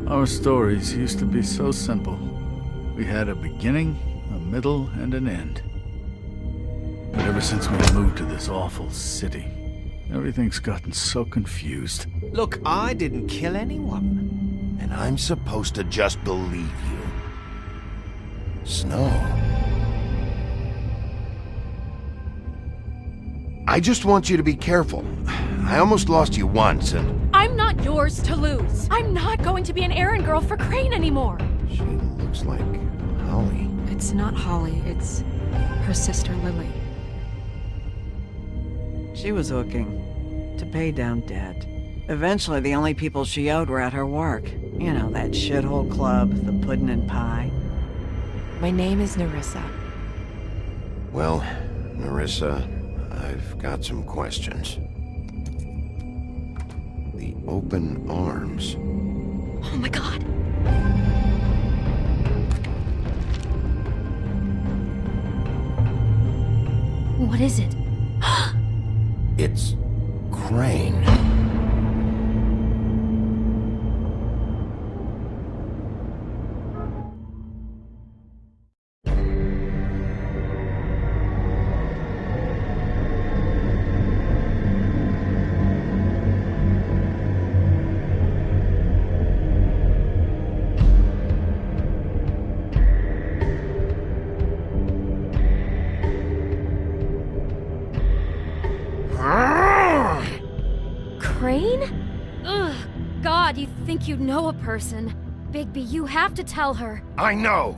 Our stories used to be so simple. We had a beginning, a middle, and an end. But ever since we moved to this awful city, everything's gotten so confused. Look, I didn't kill anyone. And I'm supposed to just believe you. Snow. I just want you to be careful. I almost lost you once, and... I'm not yours to lose. I'm not going to be an errand girl for Crane anymore. She looks like Holly. It's not Holly, it's her sister Lily. She was hooking to pay down debt. Eventually, the only people she owed were at her work. You know, that shithole club, the Puddin' and Pie. My name is Nerissa. Well, Nerissa, I've got some questions. The open arms. Oh my god. What is it? It's Crane. Crane? Ugh, God, you think you know a person. Bigby, you have to tell her. I know!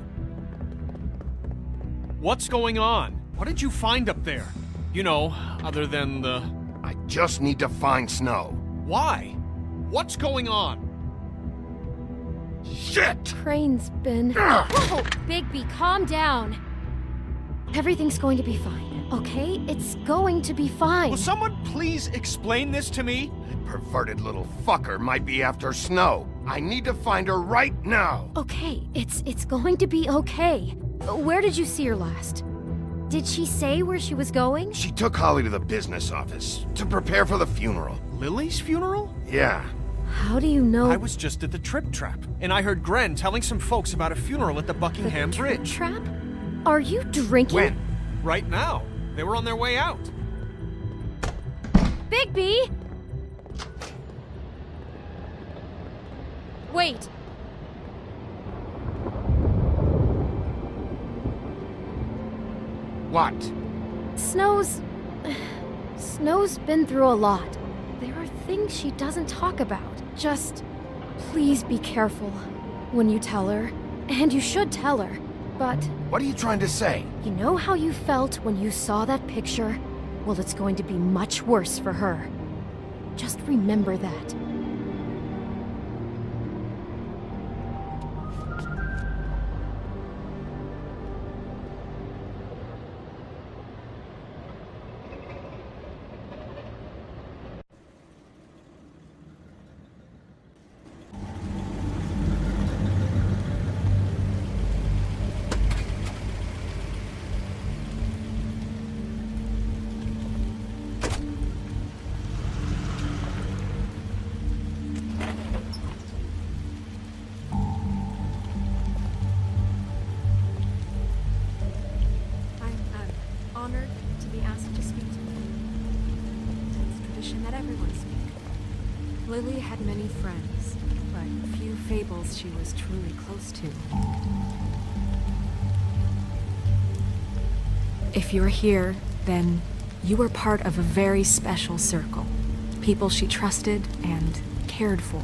What's going on? What did you find up there? You know, other than the... I just need to find Snow. Why? What's going on? Shit! Crane's been... Whoa, Bigby, calm down. Everything's going to be fine, okay? It's going to be fine. Will someone please explain this to me? Perverted little fucker might be after Snow. I need to find her right now. Okay, it's going to be okay. Where did you see her last? Did she say where she was going? She took Holly to the business office to prepare for the funeral. Lily's funeral? Yeah. How do you know? I was just at the Trip Trap, and I heard Gren telling some folks about a funeral at the Buckingham the Bridge. Trap? Are you drinking? When? Right now. They were on their way out. Bigby! Wait. What? Snow's been through a lot. There are things she doesn't talk about. Just please be careful when you tell her. And you should tell her. But What are you trying to say? you know how you felt when you saw that picture? Well, it's going to be much worse for her. Just remember that. Honored to be asked to speak to you. It's tradition that everyone speak. Lily had many friends, but few fables she was truly close to. If you're here, then you were part of a very special circle. People she trusted and cared for.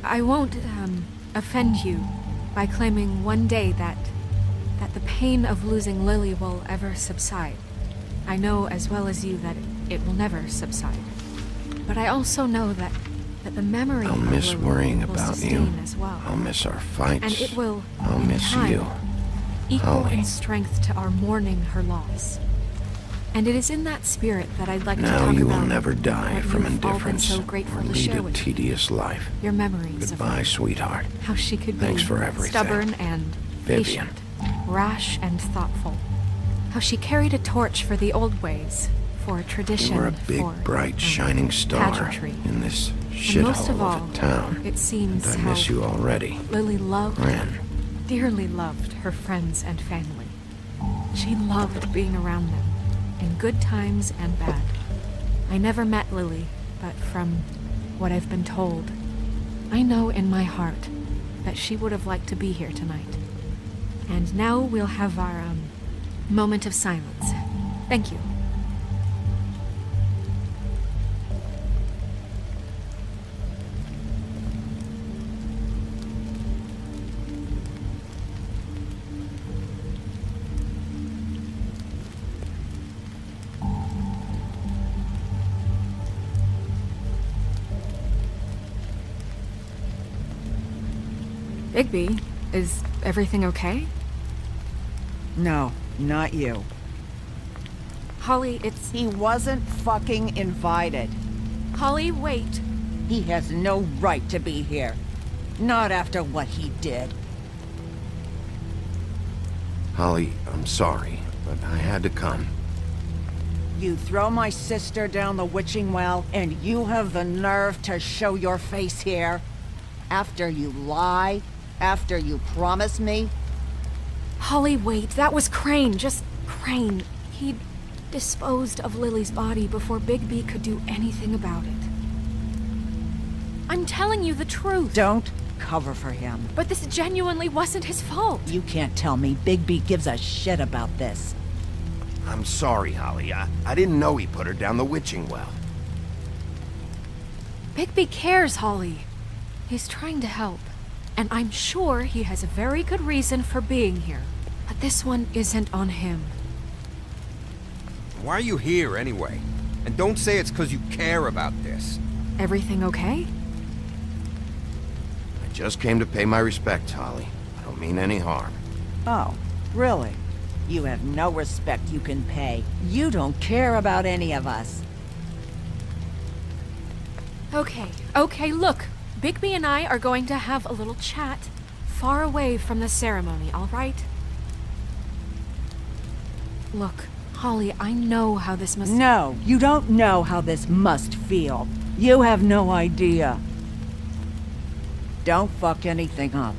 I won't, offend you by claiming one day that the pain of losing Lily will ever subside. I know as well as you that it will never subside. But I also know that the memory I'll of miss Lily worrying will about you. sustain as well. I'll miss our fights. And it will, I'll in miss time, you. equal Holly. in strength to our mourning her loss. And it is in that spirit that I'd like to Now talk you about will never die what from you've all been indifference so or grateful to lead share a with me. tedious life. Your memories Goodbye, of sweetheart. how she could Thanks be for everything. stubborn and Vivian. patient, rash and thoughtful. How she carried a torch for the old ways, for tradition, You were a big, for bright, shining star pageantry. in this And most of shithole all, of a town. it seems And I how miss you already. Lily loved, Ren. dearly loved her friends and family. She loved being around them, in good times and bad. I never met Lily, but from what I've been told, I know in my heart that she would have liked to be here tonight. And now we'll have our, moment of silence. Thank you. Bigby, is everything okay? No, not you. Holly, it's... He wasn't fucking invited. Holly, wait. He has no right to be here. Not after what he did. Holly, I'm sorry, but I had to come. You throw my sister down the witching well, and you have the nerve to show your face here? After you lie? After you promise me? Holly, wait. That was Crane. Just Crane. He'd disposed of Lily's body before Bigby could do anything about it. I'm telling you the truth. Don't cover for him. But this genuinely wasn't his fault. You can't tell me Bigby gives a shit about this. I'm sorry, Holly. I didn't know he put her down the witching well. Bigby cares, Holly. He's trying to help. And I'm sure he has a very good reason for being here. But this one isn't on him. Why are you here, anyway? And don't say it's because you care about this. Everything okay? I just came to pay my respects, Holly. I don't mean any harm. Oh, really? You have no respect you can pay. You don't care about any of us. Okay, look. Bigby and I are going to have a little chat far away from the ceremony, all right? Look, Holly, I know how this must... No, you don't know how this must feel. You have no idea. Don't fuck anything up.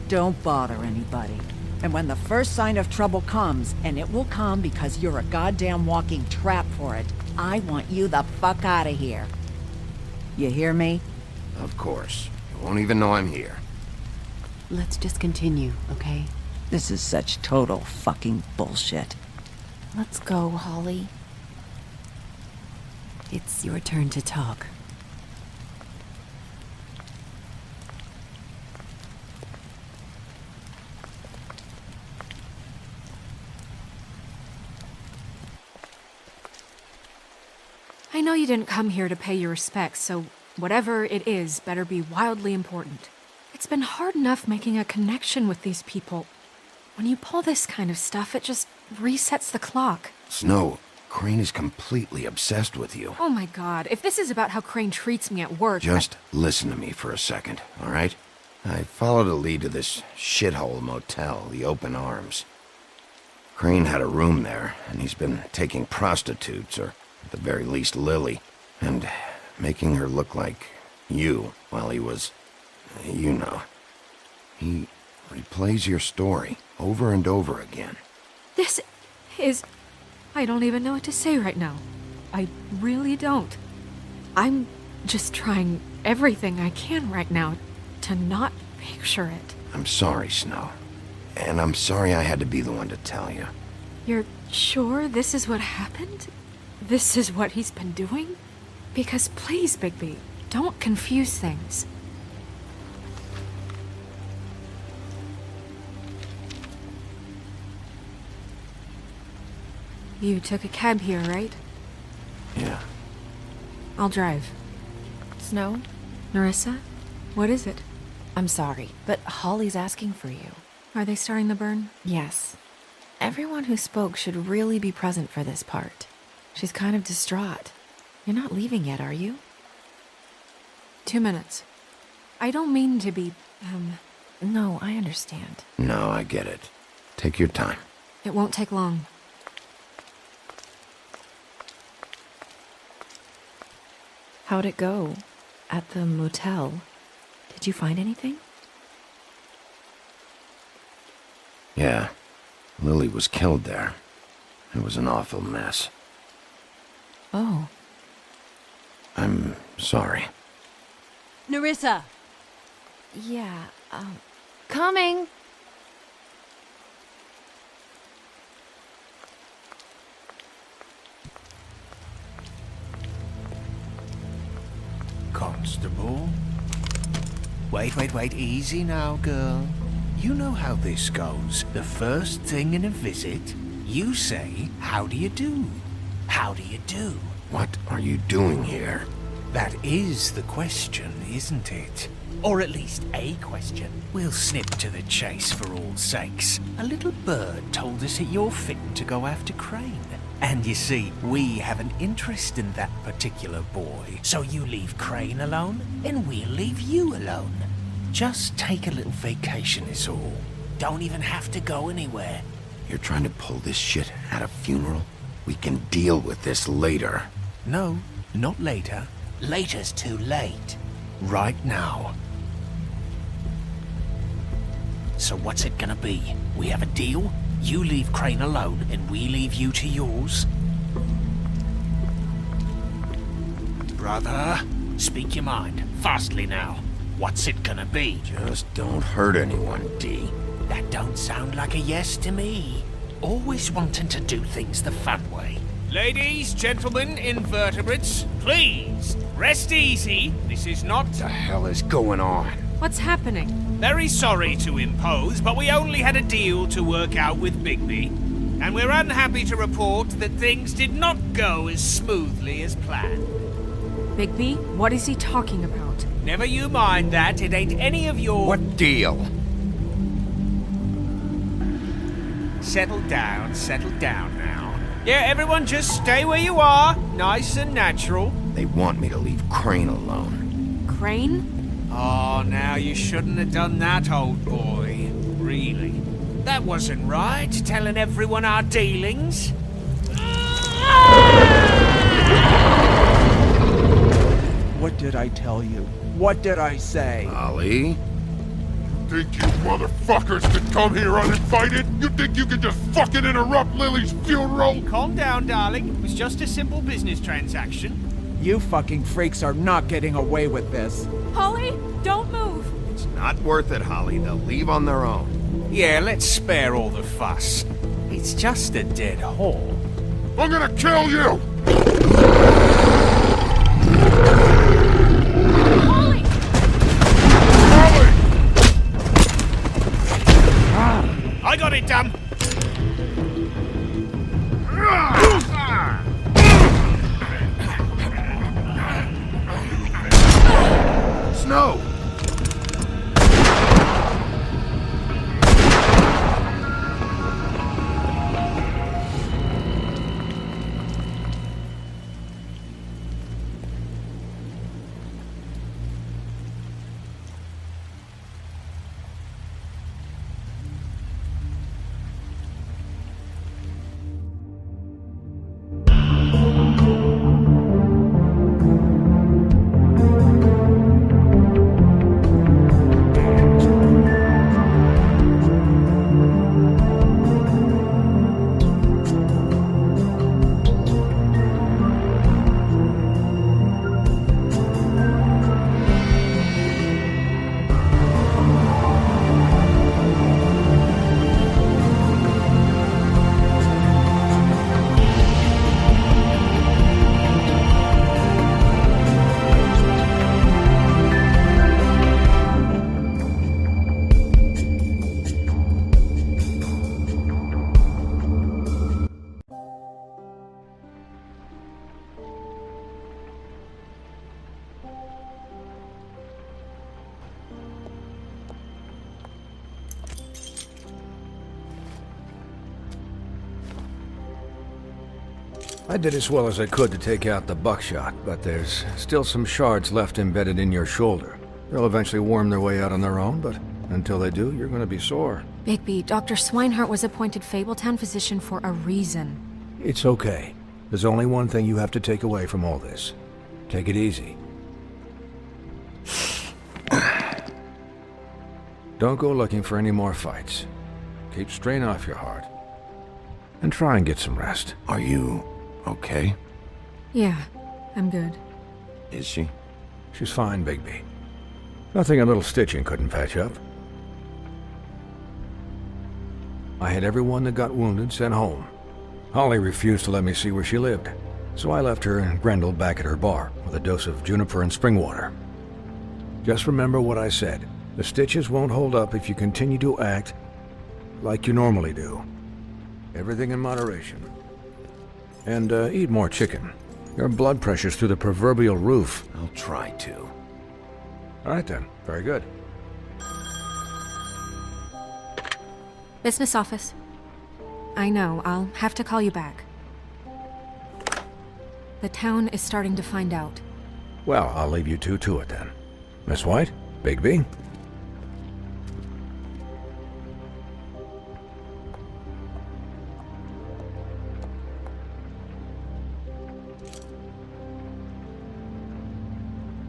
Don't bother anybody. And when the first sign of trouble comes, and it will come because you're a goddamn walking trap for it, I want you the fuck out of here. You hear me? Of course. You won't even know I'm here. Let's just continue, okay? This is such total fucking bullshit. Let's go, Holly. It's your turn to talk. I know you didn't come here to pay your respects, so whatever it is better be wildly important. It's been hard enough making a connection with these people. When you pull this kind of stuff, it just resets the clock. Snow, Crane is completely obsessed with you. Oh my god, if this is about how Crane treats me at work... Just listen to me for a second, all right? I followed a lead to this shithole motel, the Open Arms. Crane had a room there, and he's been taking prostitutes, or at the very least Lily, and making her look like you while he was, you know. He replays your story over and over again. This is... I don't even know what to say right now. I really don't. I'm just trying everything I can right now to not picture it. I'm sorry, Snow. And I'm sorry I had to be the one to tell you. You're sure this is what happened? This is what he's been doing? Because please, Bigby, don't confuse things. You took a cab here, right? Yeah. I'll drive. Snow? Nerissa? What is it? I'm sorry, but Holly's asking for you. Are they starting the burn? Yes. Everyone who spoke should really be present for this part. She's kind of distraught. You're not leaving yet, are you? 2 minutes. I don't mean to be, No, I understand. No, I get it. Take your time. It won't take long. How'd it go? at the motel, did you find anything? Yeah, Lily was killed there. It was an awful mess. Oh. I'm sorry. Nerissa! Yeah, coming! Constable? Wait, easy now, girl. You know how this goes. The first thing in a visit, you say, "How do you do? How do you do?" What are you doing here? That is the question, isn't it? Or at least a question. We'll snip to the chase for all sakes. A little bird told us that you're fitting to go after Crane. And you see, we have an interest in that particular boy. So you leave Crane alone, and we'll leave you alone. Just take a little vacation is all. Don't even have to go anywhere. You're trying to pull this shit at a funeral? We can deal with this later. No, not later. Later's too late. Right now. So what's it gonna be? We have a deal? You leave Crane alone, and we leave you to yours? Brother, speak your mind. Fastly now. What's it gonna be? Just don't hurt anyone, D. That don't sound like a yes to me. Always wanting to do things the fun way. Ladies, gentlemen, invertebrates, please, rest easy. This is not... What the hell is going on? What's happening? Very sorry to impose, but we only had a deal to work out with Bigby. And we're unhappy to report that things did not go as smoothly as planned. Bigby, what is he talking about? Never you mind that, it ain't any of your... What deal? Settle down now. Yeah, everyone just stay where you are. Nice and natural. They want me to leave Crane alone. Crane? Oh, now you shouldn't have done that, old boy. Really. That wasn't right, telling everyone our dealings. What did I tell you? What did I say? Ollie? Think you motherfuckers can come here uninvited? You think you can just fucking interrupt Lily's funeral? Calm down, darling. It was just a simple business transaction. You fucking freaks are not getting away with this. Holly, don't move! It's not worth it, Holly. They'll leave on their own. Yeah, let's spare all the fuss. It's just a dead hole. I'm gonna kill you! Holly! I got it done. Snow! I did as well as I could to take out the buckshot, but there's still some shards left embedded in your shoulder. They'll eventually worm their way out on their own, but until they do, you're gonna be sore. Bigby, Dr. Swinehart was appointed Fabletown physician for a reason. It's okay. There's only one thing you have to take away from all this. Take it easy. Don't go looking for any more fights. Keep strain off your heart. And try and get some rest. Are you okay? Yeah, I'm good. Is she? She's fine, Bigby. Nothing a little stitching couldn't patch up. I had everyone that got wounded sent home. Holly refused to let me see where she lived, so I left her and Grendel back at her bar with a dose of juniper and spring water. Just remember what I said. The stitches won't hold up if you continue to act like you normally do. Everything in moderation. And eat more chicken. Your blood pressure's through the proverbial roof. I'll try to. All right then. Very good. Business office. I know, I'll have to call you back. The town is starting to find out. Well, I'll leave you two to it then. Miss White? Bigby?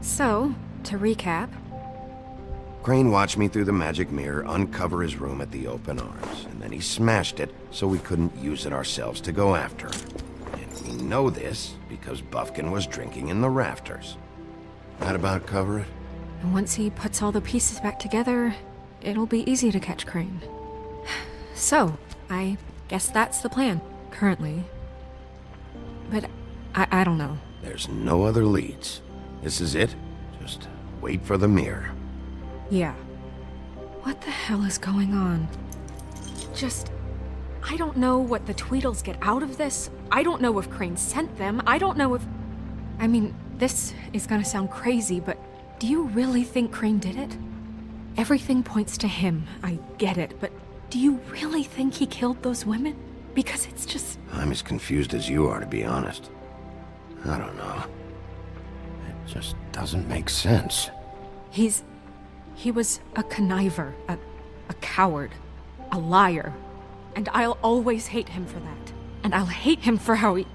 So, to recap, Crane watched me through the magic mirror uncover his room at the open arms, and then he smashed it so we couldn't use it ourselves to go after him. And we know this because Buffkin was drinking in the rafters. That about cover it? and once he puts all the pieces back together, it'll be easy to catch Crane. So, I guess that's the plan, currently. But I don't know. There's no other leads. This is it. Just wait for the mirror. Yeah. What the hell is going on? I don't know what the Tweedles get out of this. I don't know if Crane sent them. I don't know if... I mean, this is gonna sound crazy, but do you really think Crane did it? Everything points to him. I get it, but do you really think he killed those women? Because it's just... I'm as confused as you are, to be honest. I don't know. It just doesn't make sense. He was a conniver, a coward, a liar. And I'll always hate him for that. And I'll hate him for how he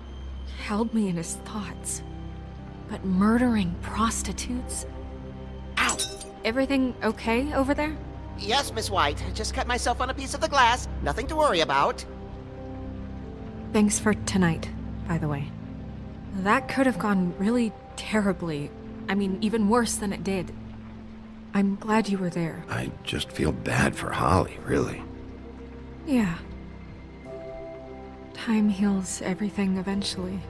held me in his thoughts. But murdering prostitutes? Ow! Everything okay over there? Yes, Miss White. Just cut myself on a piece of the glass. Nothing to worry about. Thanks for tonight, by the way. That could have gone really terribly. I mean, even worse than it did. I'm glad you were there. I just feel bad for Holly, really. Yeah. Time heals everything eventually.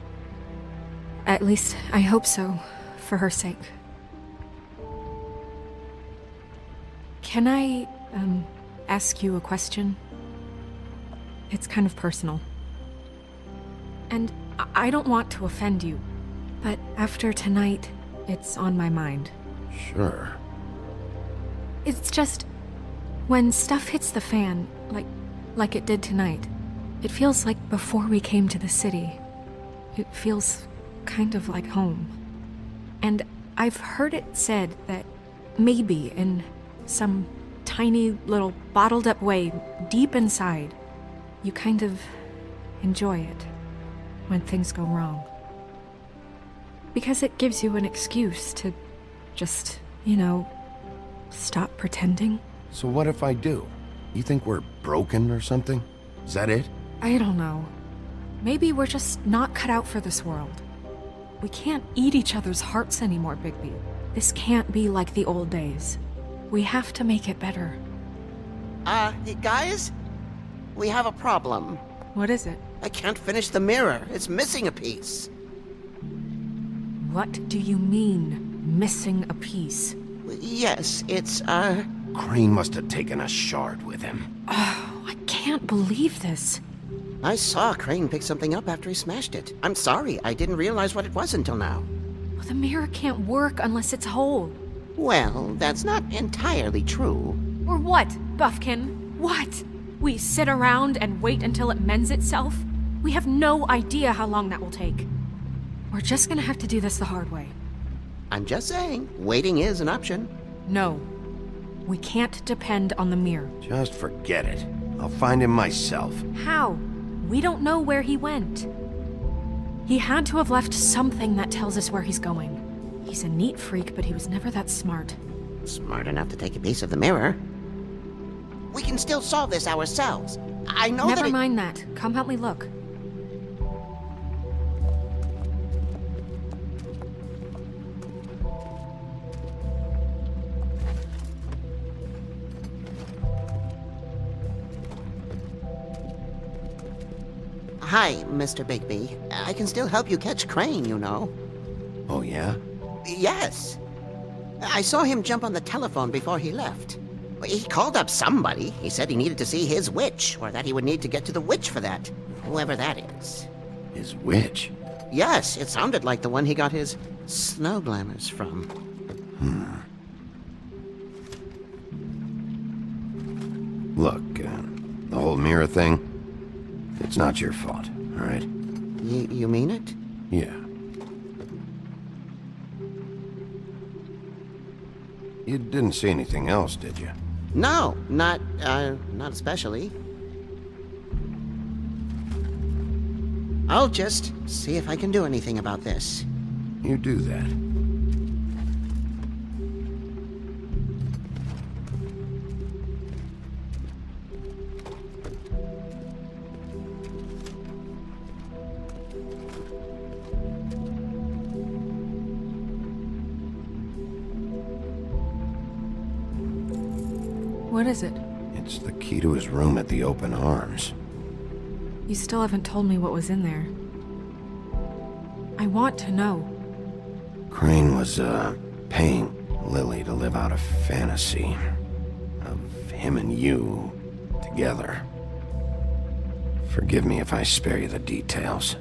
At least, I hope so, for her sake. Can I, ask you a question? It's kind of personal. And I don't want to offend you, but after tonight, it's on my mind. Sure. It's just, when stuff hits the fan, like it did tonight, it feels like before we came to the city. It feels kind of like home. And I've heard it said that maybe in some tiny little bottled up way deep inside, you kind of enjoy it when things go wrong. Because it gives you an excuse to just, stop pretending. So what if I do? You think we're broken or something? Is that it? I don't know. Maybe we're just not cut out for this world. We can't eat each other's hearts anymore, Bigby. This can't be like the old days. We have to make it better. Guys? We have a problem. What is it? I can't finish the mirror. It's missing a piece. What do you mean, missing a piece? Yes, it's, Crane must have taken a shard with him. Oh, I can't believe this. I saw Crane pick something up after he smashed it. I'm sorry, I didn't realize what it was until now. Well, the mirror can't work unless it's whole. Well, that's not entirely true. Or what, Buffkin? What? We sit around and wait until it mends itself? We have no idea how long that will take. We're just gonna have to do this the hard way. I'm just saying, waiting is an option. No. We can't depend on the mirror. Just forget it. I'll find him myself. How? We don't know where he went. He had to have left something that tells us where he's going. He's a neat freak, but he was never that smart. Smart enough to take a piece of the mirror. We can still solve this ourselves. I know that Never it- mind that. Come help me look. Hi, Mr. Bigby. I can still help you catch Crane, you know. Oh, yeah? Yes. I saw him jump on the telephone before he left. He called up somebody. He said he needed to see his witch, or that he would need to get to the witch for that. Whoever that is. His witch? Yes, it sounded like the one he got his snow glamours from. Look, the whole mirror thing, it's not your fault, all right? You mean it? Yeah. You didn't see anything else, did you? No, not especially. I'll just see if I can do anything about this. You do that. What is it? It's the key to his room at the Open Arms. You still haven't told me what was in there. I want to know. Crane was, paying Lily to live out a fantasy of him and you together. Forgive me if I spare you the details.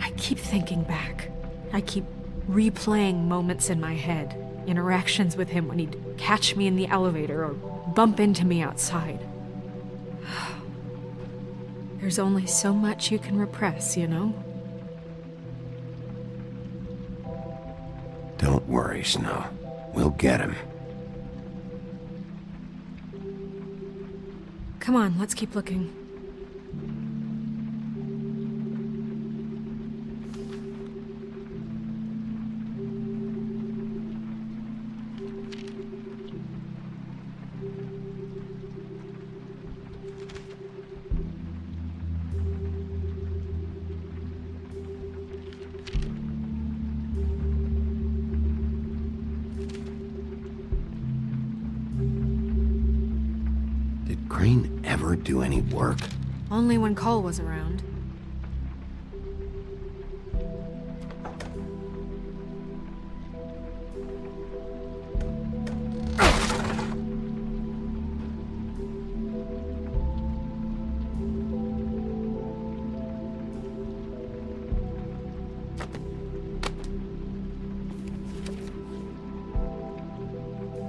I keep thinking back. I keep replaying moments in my head. Interactions with him when he'd catch me in the elevator or bump into me outside. There's only so much you can repress, you know? Don't worry, Snow. We'll get him. Come on, let's keep looking. Did Crane ever do any work? Only when Cole was around.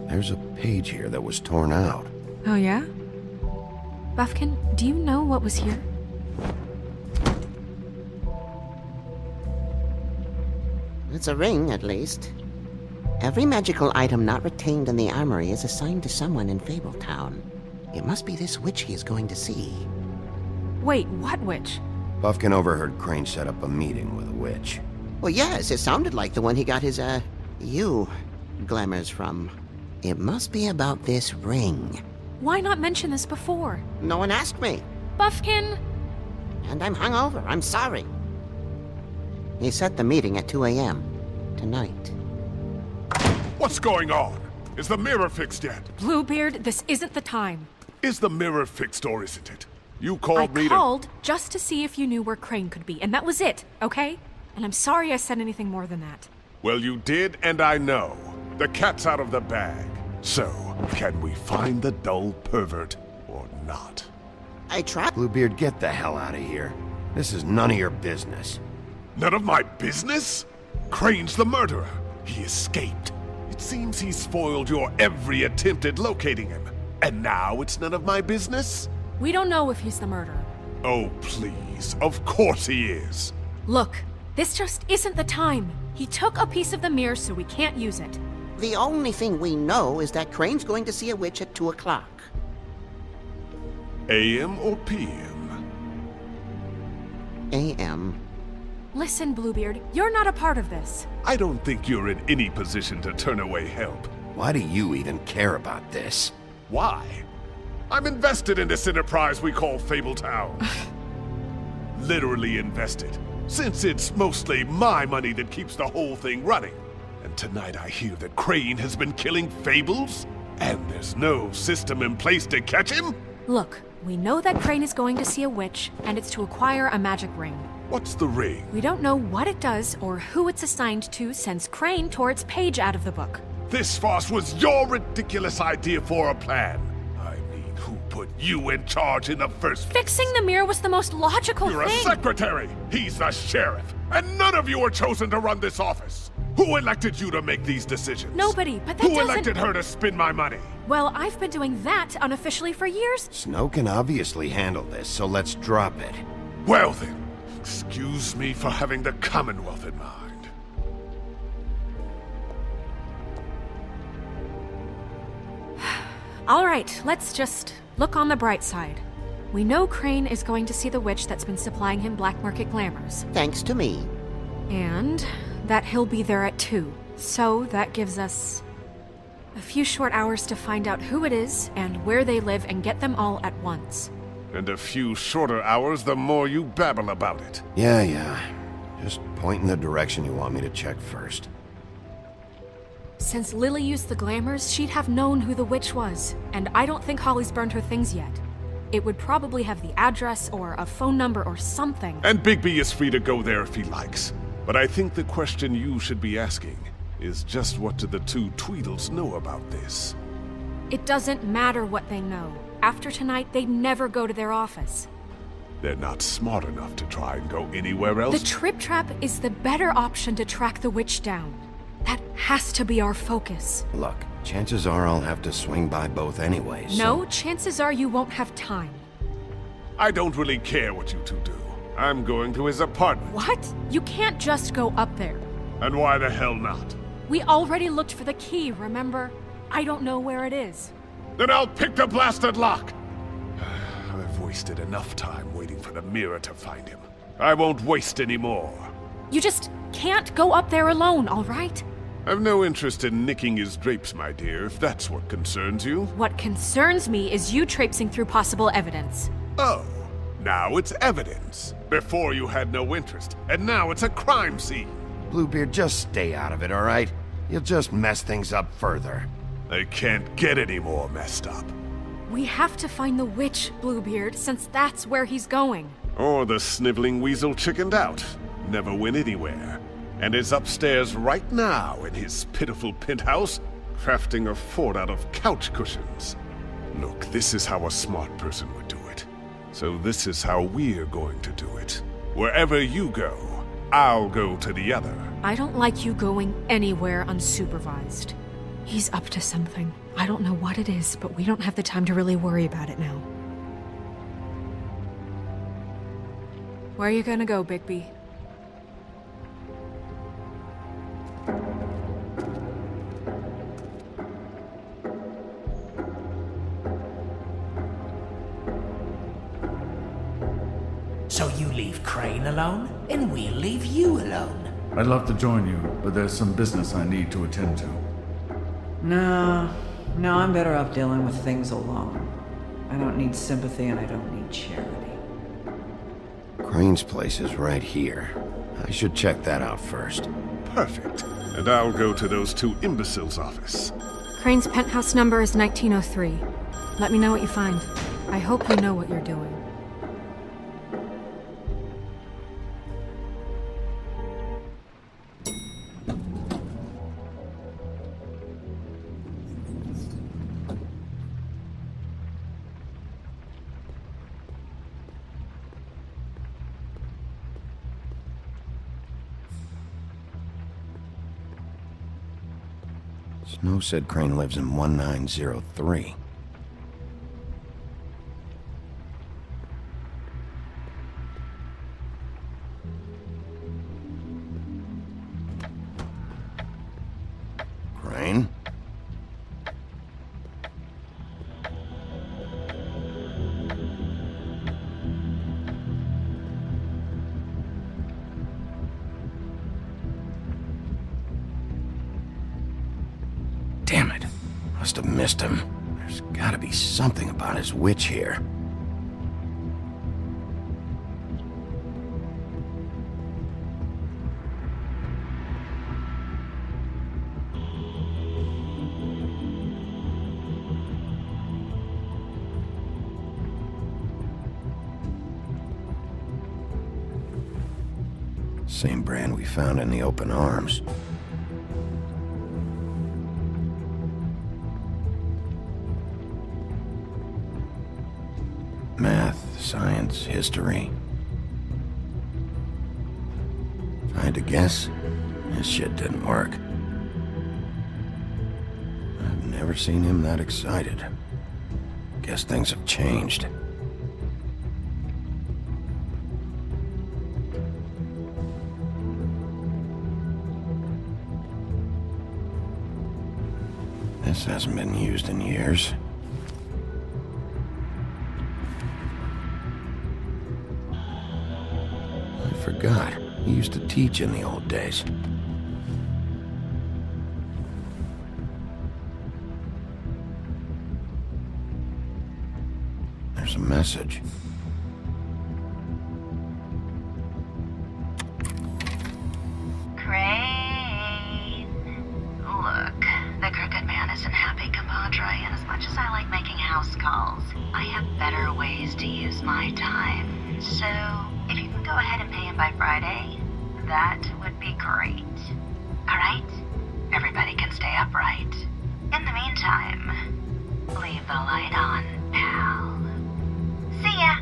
There's a page here that was torn out. Oh, yeah? Buffkin, do you know what was here? It's a ring, at least. Every magical item not retained in the armory is assigned to someone in Fabletown. It must be this witch he is going to see. Wait, what witch? Buffkin overheard Crane set up a meeting with a witch. Well, yes, it sounded like the one he got his, glamours from. It must be about this ring. Why not mention this before? No one asked me. Buffkin! And I'm hungover. I'm sorry. He set the meeting at 2 a.m. tonight. What's going on? Is the mirror fixed yet? Bluebeard, this isn't the time. Is the mirror fixed or isn't it? You I called me to... called just to see if you knew where Crane could be, and that was it, okay? And I'm sorry I said anything more than that. Well, you did, and I know. The cat's out of the bag. So, can we find the dull pervert or not? I tried. Bluebeard, get the hell out of here. This is none of your business. None of my business? Crane's the murderer. He escaped. It seems he spoiled your every attempt at locating him. And now it's none of my business? We don't know if he's the murderer. Oh, please. Of course he is. Look, this just isn't the time. He took a piece of the mirror, so we can't use it. The only thing we know is that Crane's going to see a witch at 2 o'clock. AM or PM? AM. Listen, Bluebeard, you're not a part of this. I don't think you're in any position to turn away help. Why do you even care about this? Why? I'm invested in this enterprise we call Fabletown. Literally invested, since it's mostly my money that keeps the whole thing running. And tonight I hear that Crane has been killing Fables, and there's no system in place to catch him? Look, we know that Crane is going to see a witch, and it's to acquire a magic ring. What's the ring? We don't know what it does or who it's assigned to since Crane tore its page out of the book. This farce was your ridiculous idea for a plan. I mean, who put you in charge in the first place? Fixing the mirror was the most logical You're thing. a secretary! He's the sheriff! And none of you were chosen to run this office! Who elected you to make these decisions? Nobody, but that Who doesn't... elected her to spend my money? Well, I've been doing that unofficially for years. Snow can obviously handle this, so let's drop it. Well then, excuse me for having the Commonwealth in mind. All right, let's just look on the bright side. We know Crane is going to see the witch that's been supplying him black market glamours. Thanks to me. And that he'll be there at 2. So that gives us a few short hours to find out who it is and where they live and get them all at once. And a few shorter hours the more you babble about it. Yeah. Just point in the direction you want me to check first. Since Lily used the glamours, she'd have known who the witch was, and I don't think Holly's burned her things yet. It would probably have the address or a phone number or something. And Bigby is free to go there if he likes. But I think the question you should be asking is just what do the two Tweedles know about this? It doesn't matter what they know. After tonight, they'd never go to their office. They're not smart enough to try and go anywhere else? The Trip Trap is the better option to track the witch down. That has to be our focus. Look, chances are I'll have to swing by both anyways. No, chances are you won't have time. I don't really care what you two do. I'm going to his apartment. What? You can't just go up there. And why the hell not? We already looked for the key, remember? I don't know where it is. Then I'll pick the blasted lock! I've wasted enough time waiting for the mirror to find him. I won't waste any more. You just can't go up there alone, all right? I've no interest in nicking his drapes, my dear, if that's what concerns you. What concerns me is you traipsing through possible evidence. Oh, now it's evidence. Before you had no interest, and now it's a crime scene. Bluebeard, just stay out of it, all right? You'll just mess things up further. I can't get any more messed up. We have to find the witch, Bluebeard, since that's where he's going. Or the sniveling weasel chickened out. Never went anywhere. And is upstairs right now in his pitiful penthouse, crafting a fort out of couch cushions. Look, this is how a smart person would do it. So this is how we're going to do it. Wherever you go, I'll go to the other. I don't like you going anywhere unsupervised. He's up to something. I don't know what it is, but we don't have the time to really worry about it now. Where are you gonna go, Bigby? So you leave Crane alone, and we'll leave you alone. I'd love to join you, but there's some business I need to attend to. No, I'm better off dealing with things alone. I don't need sympathy and I don't need charity. Crane's place is right here. I should check that out first. Perfect. And I'll go to those two imbeciles' office. Crane's penthouse number is 1903. Let me know what you find. I hope you know what you're doing. Snow said Crane lives in 1903. Crane? Damn it. Must have missed him. There's gotta be something about his witch here. Same brand we found in the open arms. Math, science, history. If I had to guess, this shit didn't work. I've never seen him that excited. Guess things have changed. This hasn't been used in years. I forgot. He used to teach in the old days. There's a message. Crane. Look, the Crooked Man isn't happy, compadre, and as much as I like making house calls, I have better ways to use my time. So, if you can go ahead and pay him by Friday, that would be great. Alright? Everybody can stay upright. In the meantime, leave the light on, pal. See ya!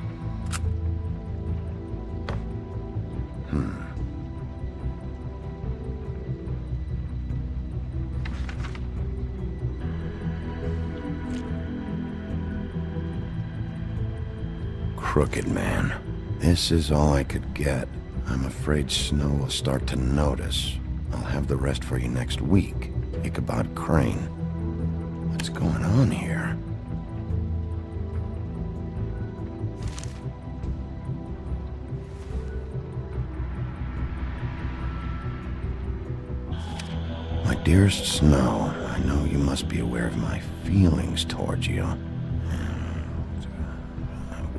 Crooked Man. This is all I could get. I'm afraid Snow will start to notice. I'll have the rest for you next week. Ichabod Crane. What's going on here? My dearest Snow, I know you must be aware of my feelings towards you.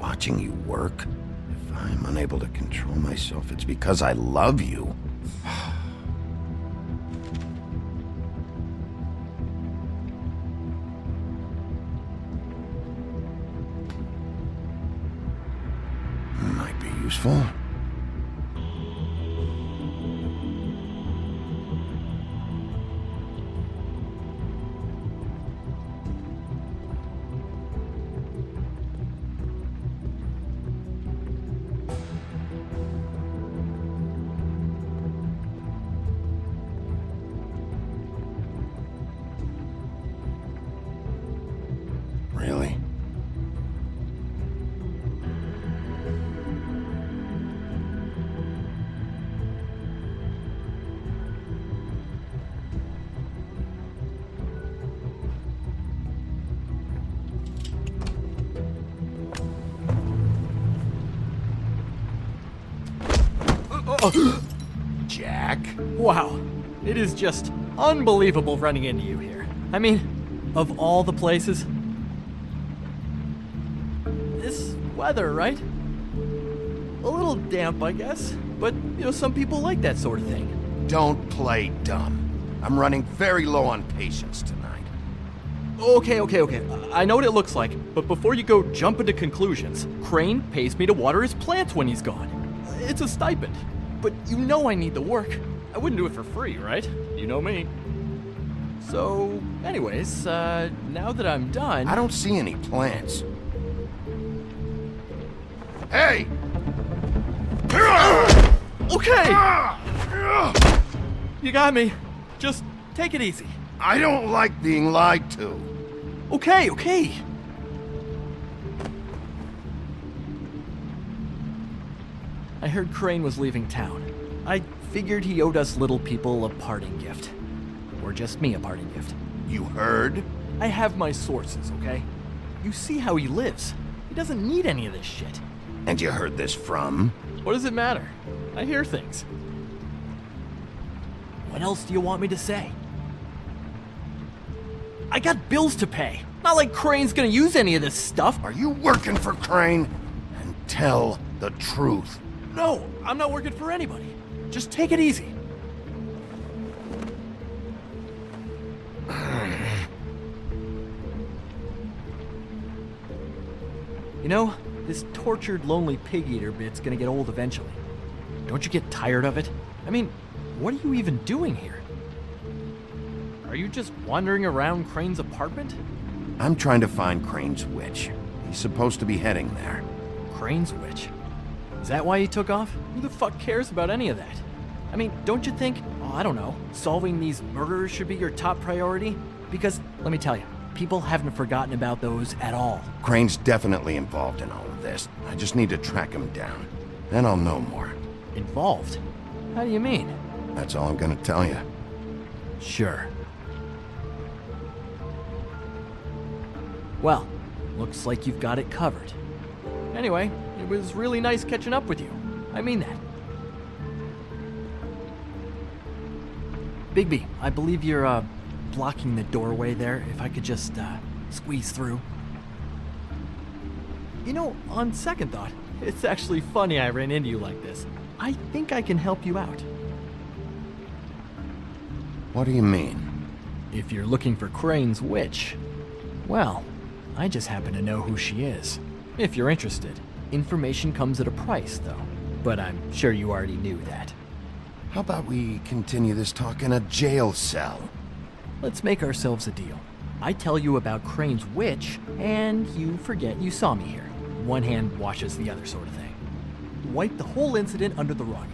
Watching you work, if I'm unable to control myself, it's because I love you. Might be useful. Really? Jack? Wow, it is just unbelievable running into you here. I mean, of all the places. This weather, right? A little damp, I guess. But, some people like that sort of thing. Don't play dumb. I'm running very low on patience tonight. Okay. I know what it looks like, but before you go jump into conclusions, Crane pays me to water his plants when he's gone. It's a stipend. But I need the work. I wouldn't do it for free, right? You know me. So, anyways, now that I'm done... I don't see any plants. Hey! Okay! You got me. Just take it easy. I don't like being lied to. Okay. I heard Crane was leaving town. I figured he owed us little people a parting gift. Or just me a parting gift. You heard? I have my sources, okay? You see how he lives. He doesn't need any of this shit. And you heard this from? What does it matter? I hear things. What else do you want me to say? I got bills to pay. Not like Crane's gonna use any of this stuff. Are you working for Crane? And tell the truth. No, I'm not working for anybody. Just take it easy. You know, this tortured, lonely pig-eater bit's gonna get old eventually. Don't you get tired of it? I mean, what are you even doing here? Are you just wandering around Crane's apartment? I'm trying to find Crane's witch. He's supposed to be heading there. Crane's witch? Is that why he took off? Who the fuck cares about any of that? I mean, don't you think, I don't know, solving these murders should be your top priority? Because, let me tell you, people haven't forgotten about those at all. Crane's definitely involved in all of this. I just need to track him down. Then I'll know more. Involved? How do you mean? That's all I'm gonna tell you. Sure. Well, looks like you've got it covered. Anyway, it was really nice catching up with you. I mean that. Bigby, I believe you're, blocking the doorway there. If I could just, squeeze through. You know, on second thought, it's actually funny I ran into you like this. I think I can help you out. What do you mean? If you're looking for Crane's witch, well, I just happen to know who she is. If you're interested. Information comes at a price, though. But I'm sure you already knew that. How about we continue this talk in a jail cell? Let's make ourselves a deal. I tell you about Crane's witch, and you forget you saw me here. One hand washes the other sort of thing. Wipe the whole incident under the rug.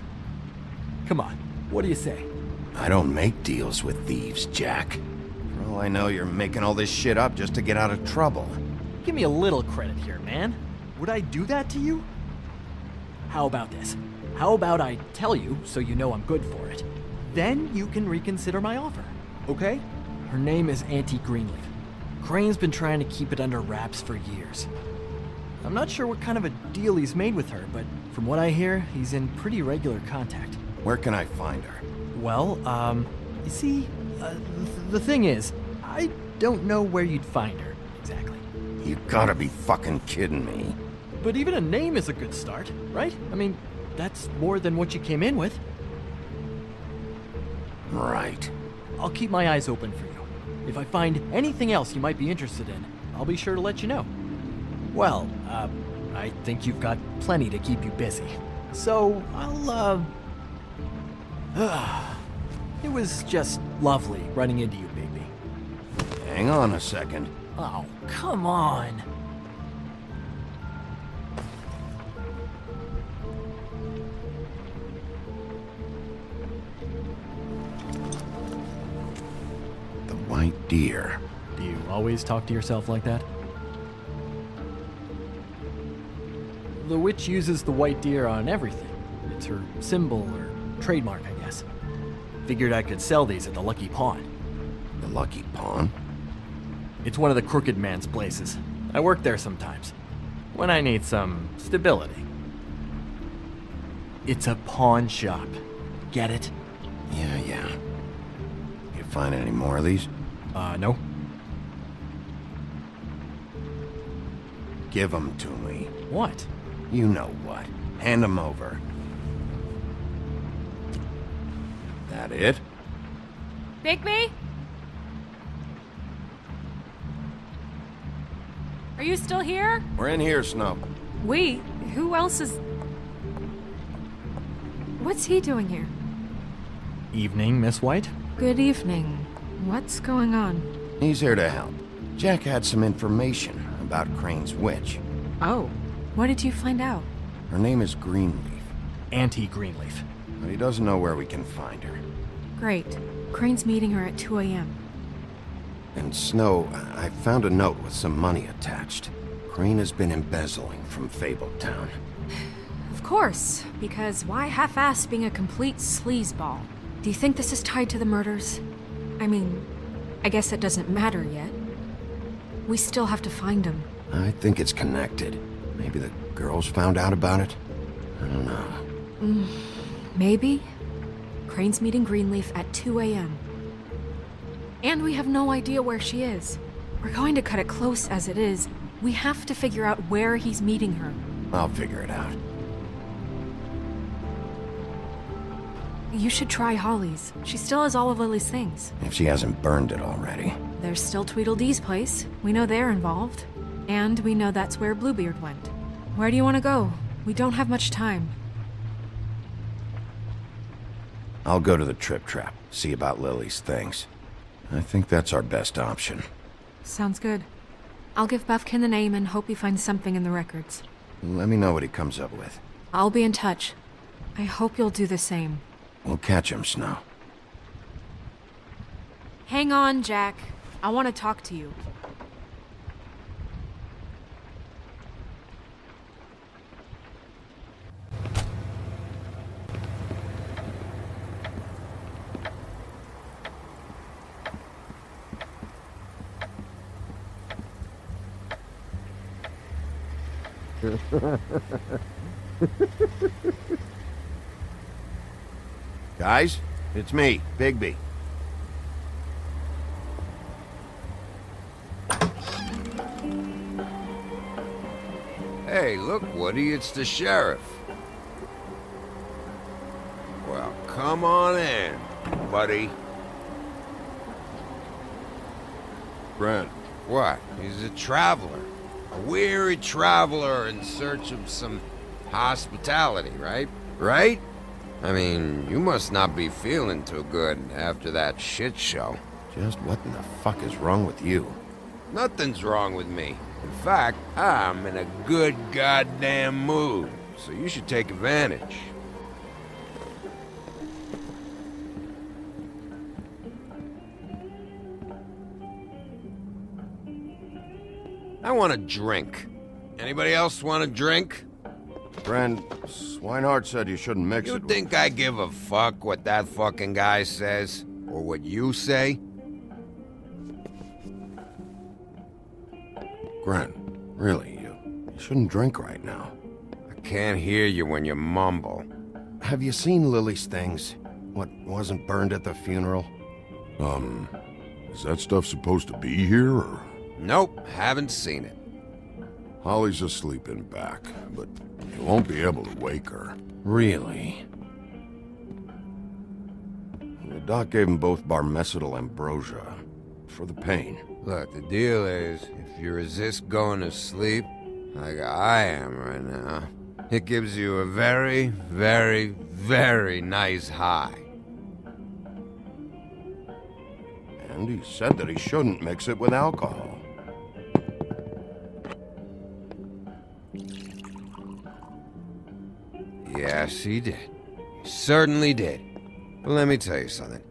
Come on, what do you say? I don't make deals with thieves, Jack. For all I know, you're making all this shit up just to get out of trouble. Give me a little credit here, man. Would I do that to you? How about this? How about I tell you so you know I'm good for it? Then you can reconsider my offer, okay? Her name is Auntie Greenleaf. Crane's been trying to keep it under wraps for years. I'm not sure what kind of a deal he's made with her, but from what I hear, he's in pretty regular contact. Where can I find her? Well, you see, the thing is, I don't know where you'd find her, exactly. You gotta be fucking kidding me. But even a name is a good start, right? I mean, that's more than what you came in with. Right. I'll keep my eyes open for you. If I find anything else you might be interested in, I'll be sure to let you know. Well, I think you've got plenty to keep you busy. So, I'll, it was just lovely running into you, Bigby. Hang on a second. Oh, come on. The white deer. Do you always talk to yourself like that? The witch uses the white deer on everything. It's her symbol or trademark, I guess. Figured I could sell these at the Lucky Pawn. The Lucky Pawn? It's one of the crooked man's places. I work there sometimes. When I need some stability. It's a pawn shop. Get it? Yeah. You find any more of these? No. Give them to me. What? You know what. Hand them over. That it? Bigby? Are you still here? We're in here, Snow. We? Who else is... What's he doing here? Evening, Miss White? Good evening. What's going on? He's here to help. Jack had some information about Crane's witch. Oh, what did you find out? Her name is Greenleaf. Auntie Greenleaf. But he doesn't know where we can find her. Great. Crane's meeting her at 2 a.m. And Snow, I found a note with some money attached. Crane has been embezzling from Fabletown. Of course, because why half-ass being a complete sleazeball? Do you think this is tied to the murders? I mean, I guess it doesn't matter yet. We still have to find him. I think it's connected. Maybe the girls found out about it? I don't know. Maybe. Crane's meeting Greenleaf at 2 a.m. And we have no idea where she is. We're going to cut it close as it is. We have to figure out where he's meeting her. I'll figure it out. You should try Holly's. She still has all of Lily's things. If she hasn't burned it already. There's still Tweedledee's place. We know they're involved. And we know that's where Bluebeard went. Where do you want to go? We don't have much time. I'll go to the Trip Trap, see about Lily's things. I think that's our best option. Sounds good. I'll give Buffkin the name and hope he finds something in the records. Let me know what he comes up with. I'll be in touch. I hope you'll do the same. We'll catch him, Snow. Hang on, Jack. I want to talk to you. Guys, it's me, Bigby. Hey, look, Woody, it's the sheriff. Well, come on in, buddy. Brent. What? He's a traveler. A weary traveler in search of some hospitality, right? Right? I mean, you must not be feeling too good after that shit show. Just what in the fuck is wrong with you? Nothing's wrong with me. In fact, I'm in a good goddamn mood, so you should take advantage. I want a drink. Anybody else want a drink? Friend, Swinehart said you shouldn't mix You it think I give a fuck what that fucking guy says? Or what you say? Gren, really, you shouldn't drink right now. I can't hear you when you mumble. Have you seen Lily's things? What wasn't burned at the funeral? Is that stuff supposed to be here, or...? Nope, haven't seen it. Holly's asleep in back, but you won't be able to wake her. Really? The doc gave them both Barmecidal ambrosia for the pain. Look, the deal is, if you resist going to sleep, like I am right now, it gives you a very, very, very nice high. And he said that he shouldn't mix it with alcohol. Yes, he did. He certainly did. But let me tell you something.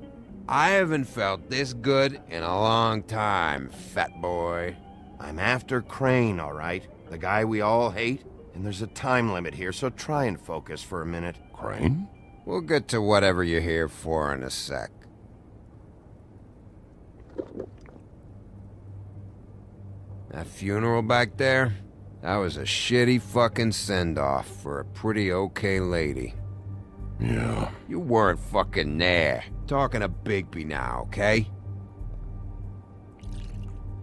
I haven't felt this good in a long time, fat boy. I'm after Crane, all right? The guy we all hate? And there's a time limit here, so try and focus for a minute. Crane? We'll get to whatever you're here for in a sec. That funeral back there? That was a shitty fucking send-off for a pretty okay lady. Yeah. You weren't fucking there. Talking to Bigby now, okay?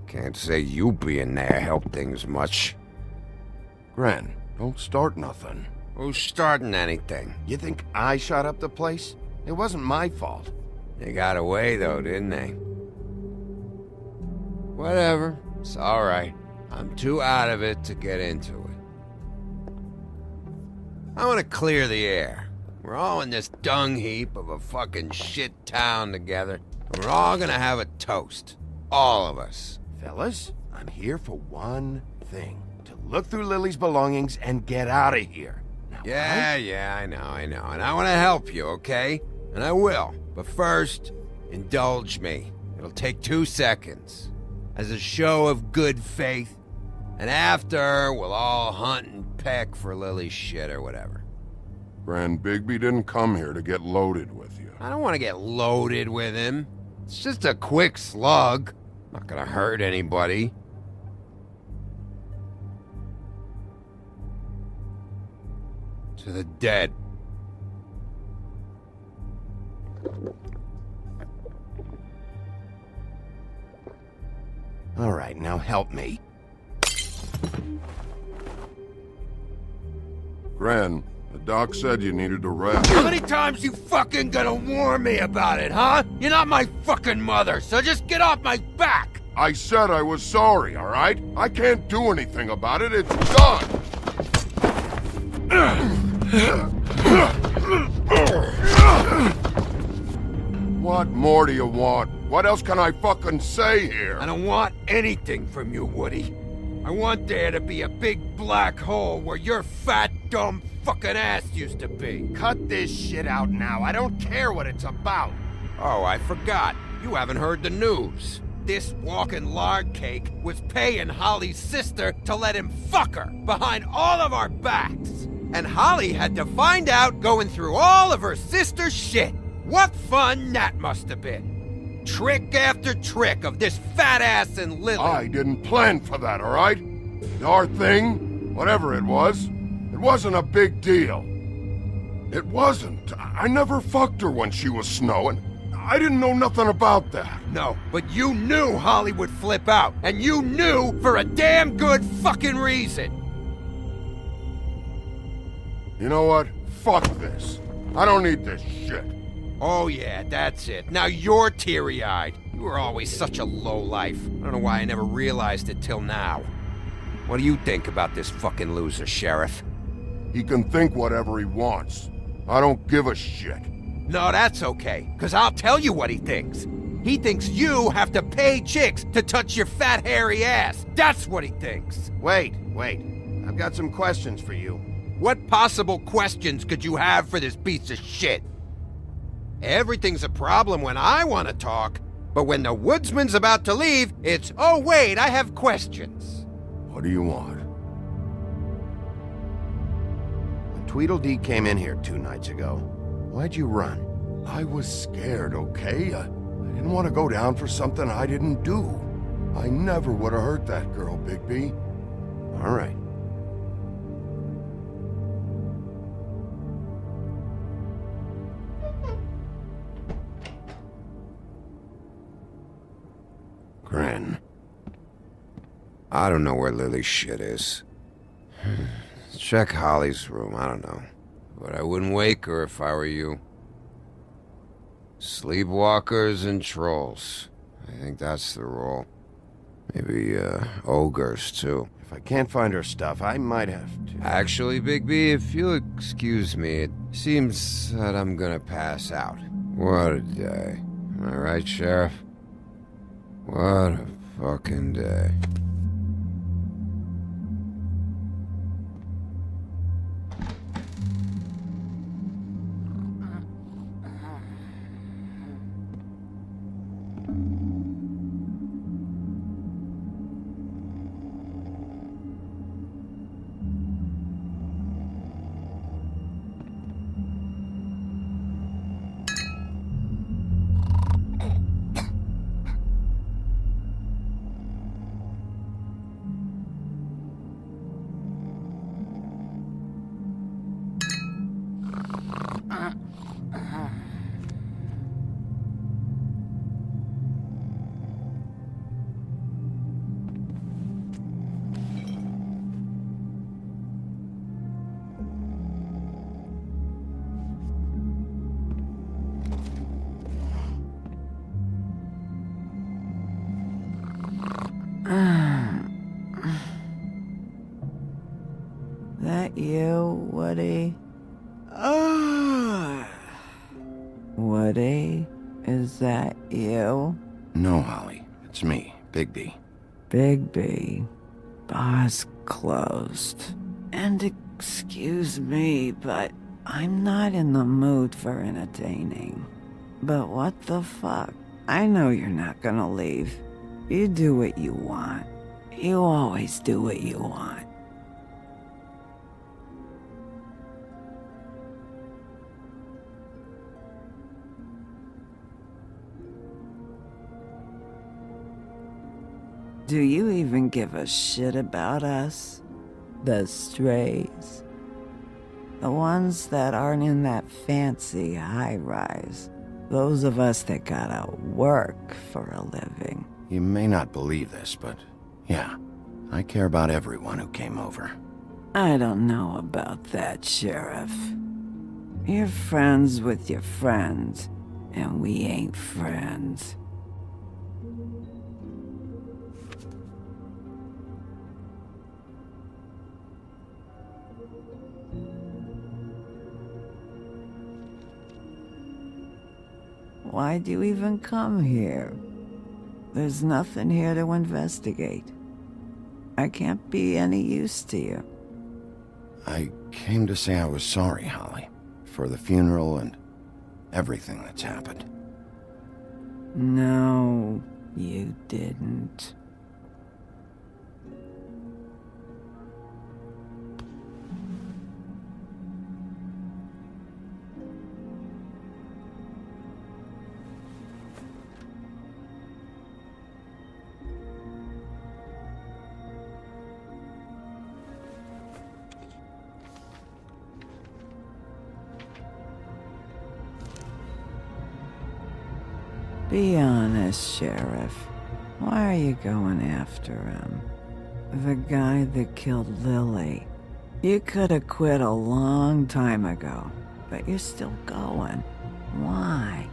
Can't say you being there helped things much. Gren, don't start nothing. Who's starting anything? You think I shot up the place? It wasn't my fault. They got away though, didn't they? Whatever. It's alright. I'm too out of it to get into it. I want to clear the air. We're all in this dung heap of a fucking shit town together, and we're all gonna have a toast. All of us. Fellas, I'm here for one thing. To look through Lily's belongings and get out of here. Now, Yeah, I know. And I want to help you, okay? And I will. But first, indulge me. It'll take 2 seconds. As a show of good faith. And after, we'll all hunt and peck for Lily's shit or whatever. Grand Bigby didn't come here to get loaded with you. I don't want to get loaded with him. It's just a quick slug. Not gonna hurt anybody. To the dead. All right, now help me. Gren, the doc said you needed a rest. How many times you fucking gonna warn me about it, huh? You're not my fucking mother, so just get off my back! I said I was sorry, all right? I can't do anything about it. It's done. What more do you want? What else can I fucking say here? I don't want anything from you, Woody. I want there to be a big black hole where your fat, dumb fucking ass used to be. Cut this shit out now. I don't care what it's about. Oh, I forgot. You haven't heard the news. This walking lard cake was paying Holly's sister to let him fuck her behind all of our backs. And Holly had to find out going through all of her sister's shit. What fun that must have been. Trick after trick of this fat ass and Lily. I didn't plan for that, all right? Our thing, whatever it wasn't a big deal. It wasn't. I never fucked her when she was snowing. I didn't know nothing about that. No, but you knew Holly would flip out, and you knew for a damn good fucking reason. You know what? Fuck this. I don't need this shit. Oh yeah, that's it. Now you're teary-eyed. You were always such a lowlife. I don't know why I never realized it till now. What do you think about this fucking loser, Sheriff? He can think whatever he wants. I don't give a shit. No, that's okay, because I'll tell you what he thinks. He thinks you have to pay chicks to touch your fat, hairy ass. That's what he thinks. Wait. I've got some questions for you. What possible questions could you have for this piece of shit? Everything's a problem when I want to talk, but when the woodsman's about to leave, it's, oh wait, I have questions. What do you want? When Tweedledee came in here 2 nights ago, why'd you run? I was scared, okay? I didn't want to go down for something I didn't do. I never would have hurt that girl, Bigby. All right. Gren. I don't know where Lily's shit is. Check Holly's room, I don't know. But I wouldn't wake her if I were you. Sleepwalkers and trolls. I think that's the rule. Maybe, ogres, too. If I can't find her stuff, I might have to... Actually, Bigby, if you'll excuse me, it seems that I'm gonna pass out. What a day. Am I right, Sheriff? What a fucking day. That you, Woody? Woody? Is that you? No, Holly. It's me, Bigby. Bigby. Bar's closed. And excuse me, but I'm not in the mood for entertaining. But what the fuck? I know you're not gonna leave. You do what you want. You always do what you want. Do you even give a shit about us? The strays? The ones that aren't in that fancy high-rise. Those of us that gotta work for a living. You may not believe this, but yeah, I care about everyone who came over. I don't know about that, Sheriff. You're friends with your friends, and we ain't friends. Why'd you even come here? There's nothing here to investigate. I can't be any use to you. I came to say I was sorry, Holly, for the funeral and everything that's happened. No, you didn't. Be honest, Sheriff. Why are you going after him? The guy that killed Lily. You could have quit a long time ago, but you're still going. Why?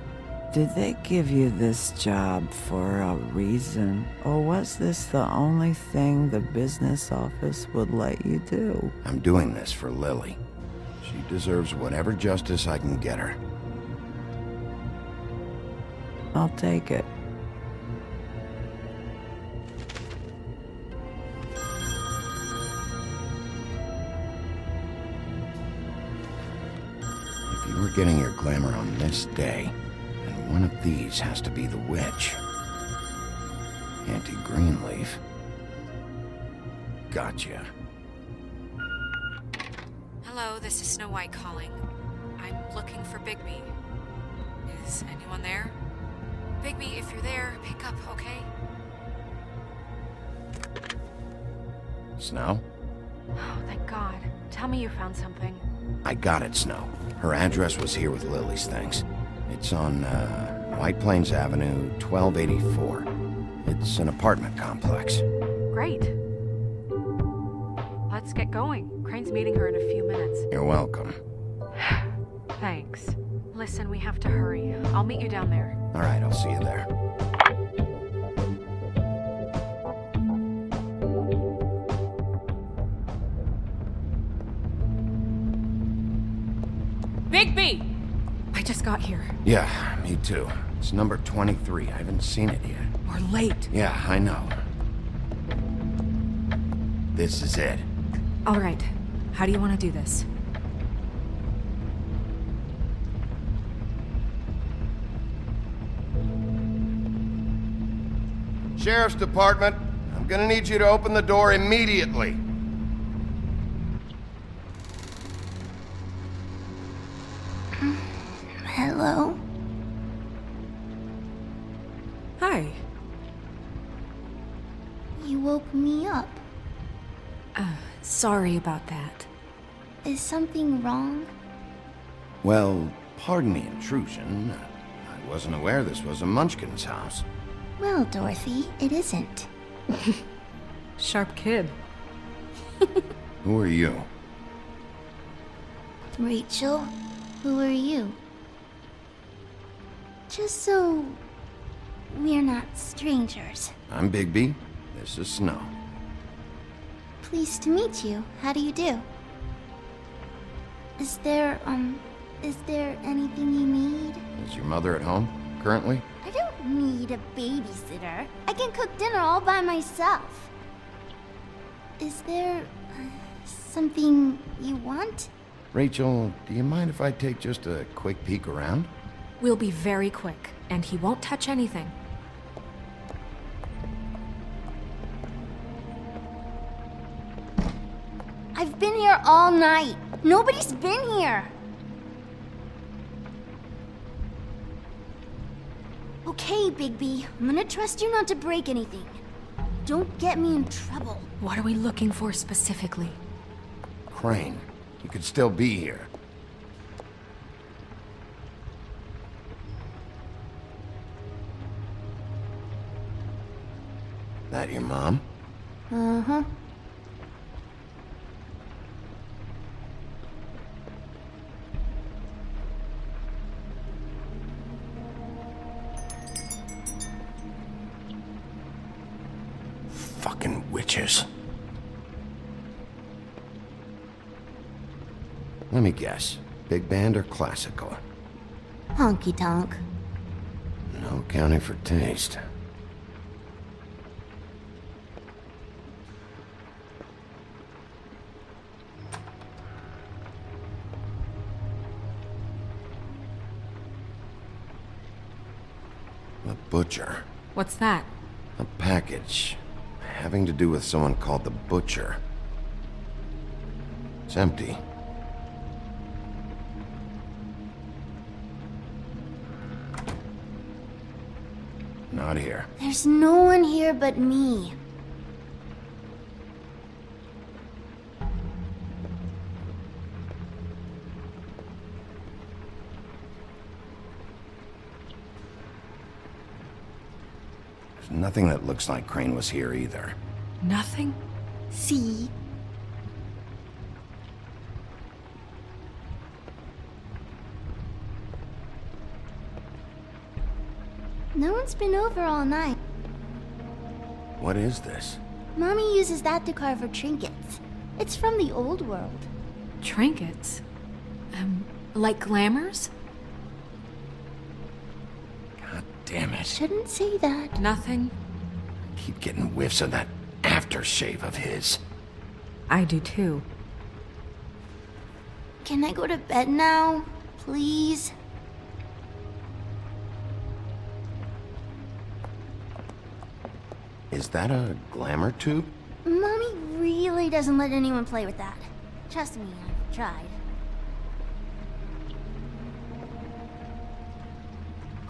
Did they give you this job for a reason? Or was this the only thing the business office would let you do? I'm doing this for Lily. She deserves whatever justice I can get her. I'll take it. If you were getting your glamour on this day, then one of these has to be the witch. Auntie Greenleaf. Gotcha. Hello, this is Snow White calling. I'm looking for Bigby. Is anyone there? Bigby, if you're there, pick up, okay? Snow? Oh, thank God. Tell me you found something. I got it, Snow. Her address was here with Lily's things. It's on, White Plains Avenue, 1284. It's an apartment complex. Great. Let's get going. Crane's meeting her in a few minutes. You're welcome. Thanks. Listen, we have to hurry. I'll meet you down there. All right, I'll see you there. Bigby! I just got here. Yeah, me too. It's number 23. I haven't seen it yet. We're late. Yeah, I know. This is it. All right. How do you want to do this? Sheriff's Department, I'm gonna need you to open the door immediately. Hello? Hi. You woke me up. Sorry about that. Is something wrong? Well, pardon the intrusion. I wasn't aware this was a Munchkin's house. Well, Dorothy, it isn't. Sharp kid. Who are you? Rachel, who are you? Just so we're not strangers. I'm Bigby. This is Snow. Pleased to meet you. How do you do? Is there anything you need? Is your mother at home, currently? I don't need a babysitter. I can cook dinner all by myself. Is there something you want? Rachel, do you mind if I take just a quick peek around? We'll be very quick, and he won't touch anything. I've been here all night. Nobody's been here. Okay, Bigby. I'm gonna trust you not to break anything. Don't get me in trouble. What are we looking for specifically? Crane, you could still be here. That your mom? Uh-huh. Fucking witches. Let me guess. Big band or classical? Honky tonk. No accounting for taste. The Butcher. What's that? A package. Having to do with someone called the Butcher. It's empty. Not here. There's no one here but me. There's nothing that looks like Crane was here either. Nothing? See? No one's been over all night. What is this? Mommy uses that to carve her trinkets. It's from the old world. Trinkets? Like glamours? God damn it. Shouldn't say that. Nothing? Keep getting whiffs of that aftershave of his. I do too. Can I go to bed now? Please? Is that a glamour tube? Mommy really doesn't let anyone play with that. Trust me, I've tried.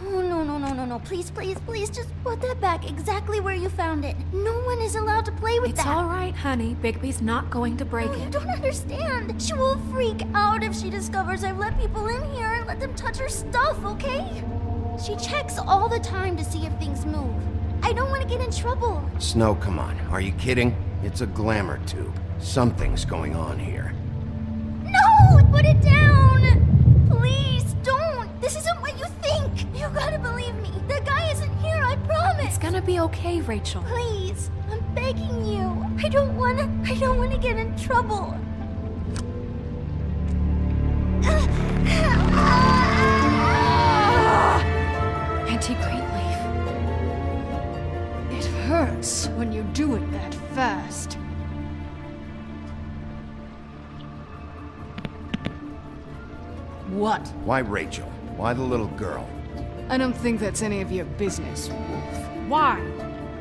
Oh, no. Please, just put that back exactly where you found it. No one is allowed to play with It's that. all right, honey. Bigby's not going to break You it. don't understand. She will freak out if she discovers I've let people in here and let them touch her stuff, okay? She checks all the time to see if things move. I don't want to get in trouble. Snow, come on. Are you kidding? It's a glamour tube. Something's going on here. No! Put it down! Please, don't! This isn't what you think! You gotta believe me. The guy isn't here, I promise! It's gonna be okay, Rachel. Please, I'm begging you. I don't wanna get in trouble. Auntie Greenleaf. It hurts when you do it that fast. What? Why Rachel? Why the little girl? I don't think that's any of your business, Wolf. Why?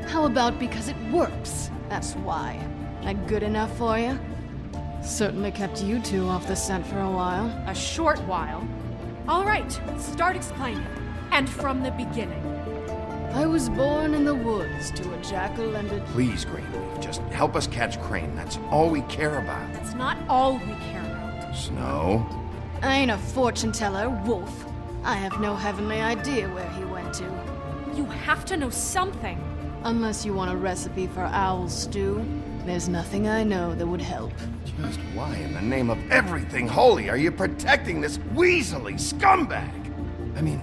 How about because it works? That's why. That good enough for you? Certainly kept you two off the scent for a while. A short while. All right, start explaining. And from the beginning. I was born in the woods to a jackal and a... Please, Greenleaf, just help us catch Crane. That's all we care about. That's not all we care about. Snow? I ain't a fortune teller, Wolf. I have no heavenly idea where he went to. You have to know something. Unless you want a recipe for owl stew, there's nothing I know that would help. Just why in the name of everything holy are you protecting this weaselly scumbag? I mean,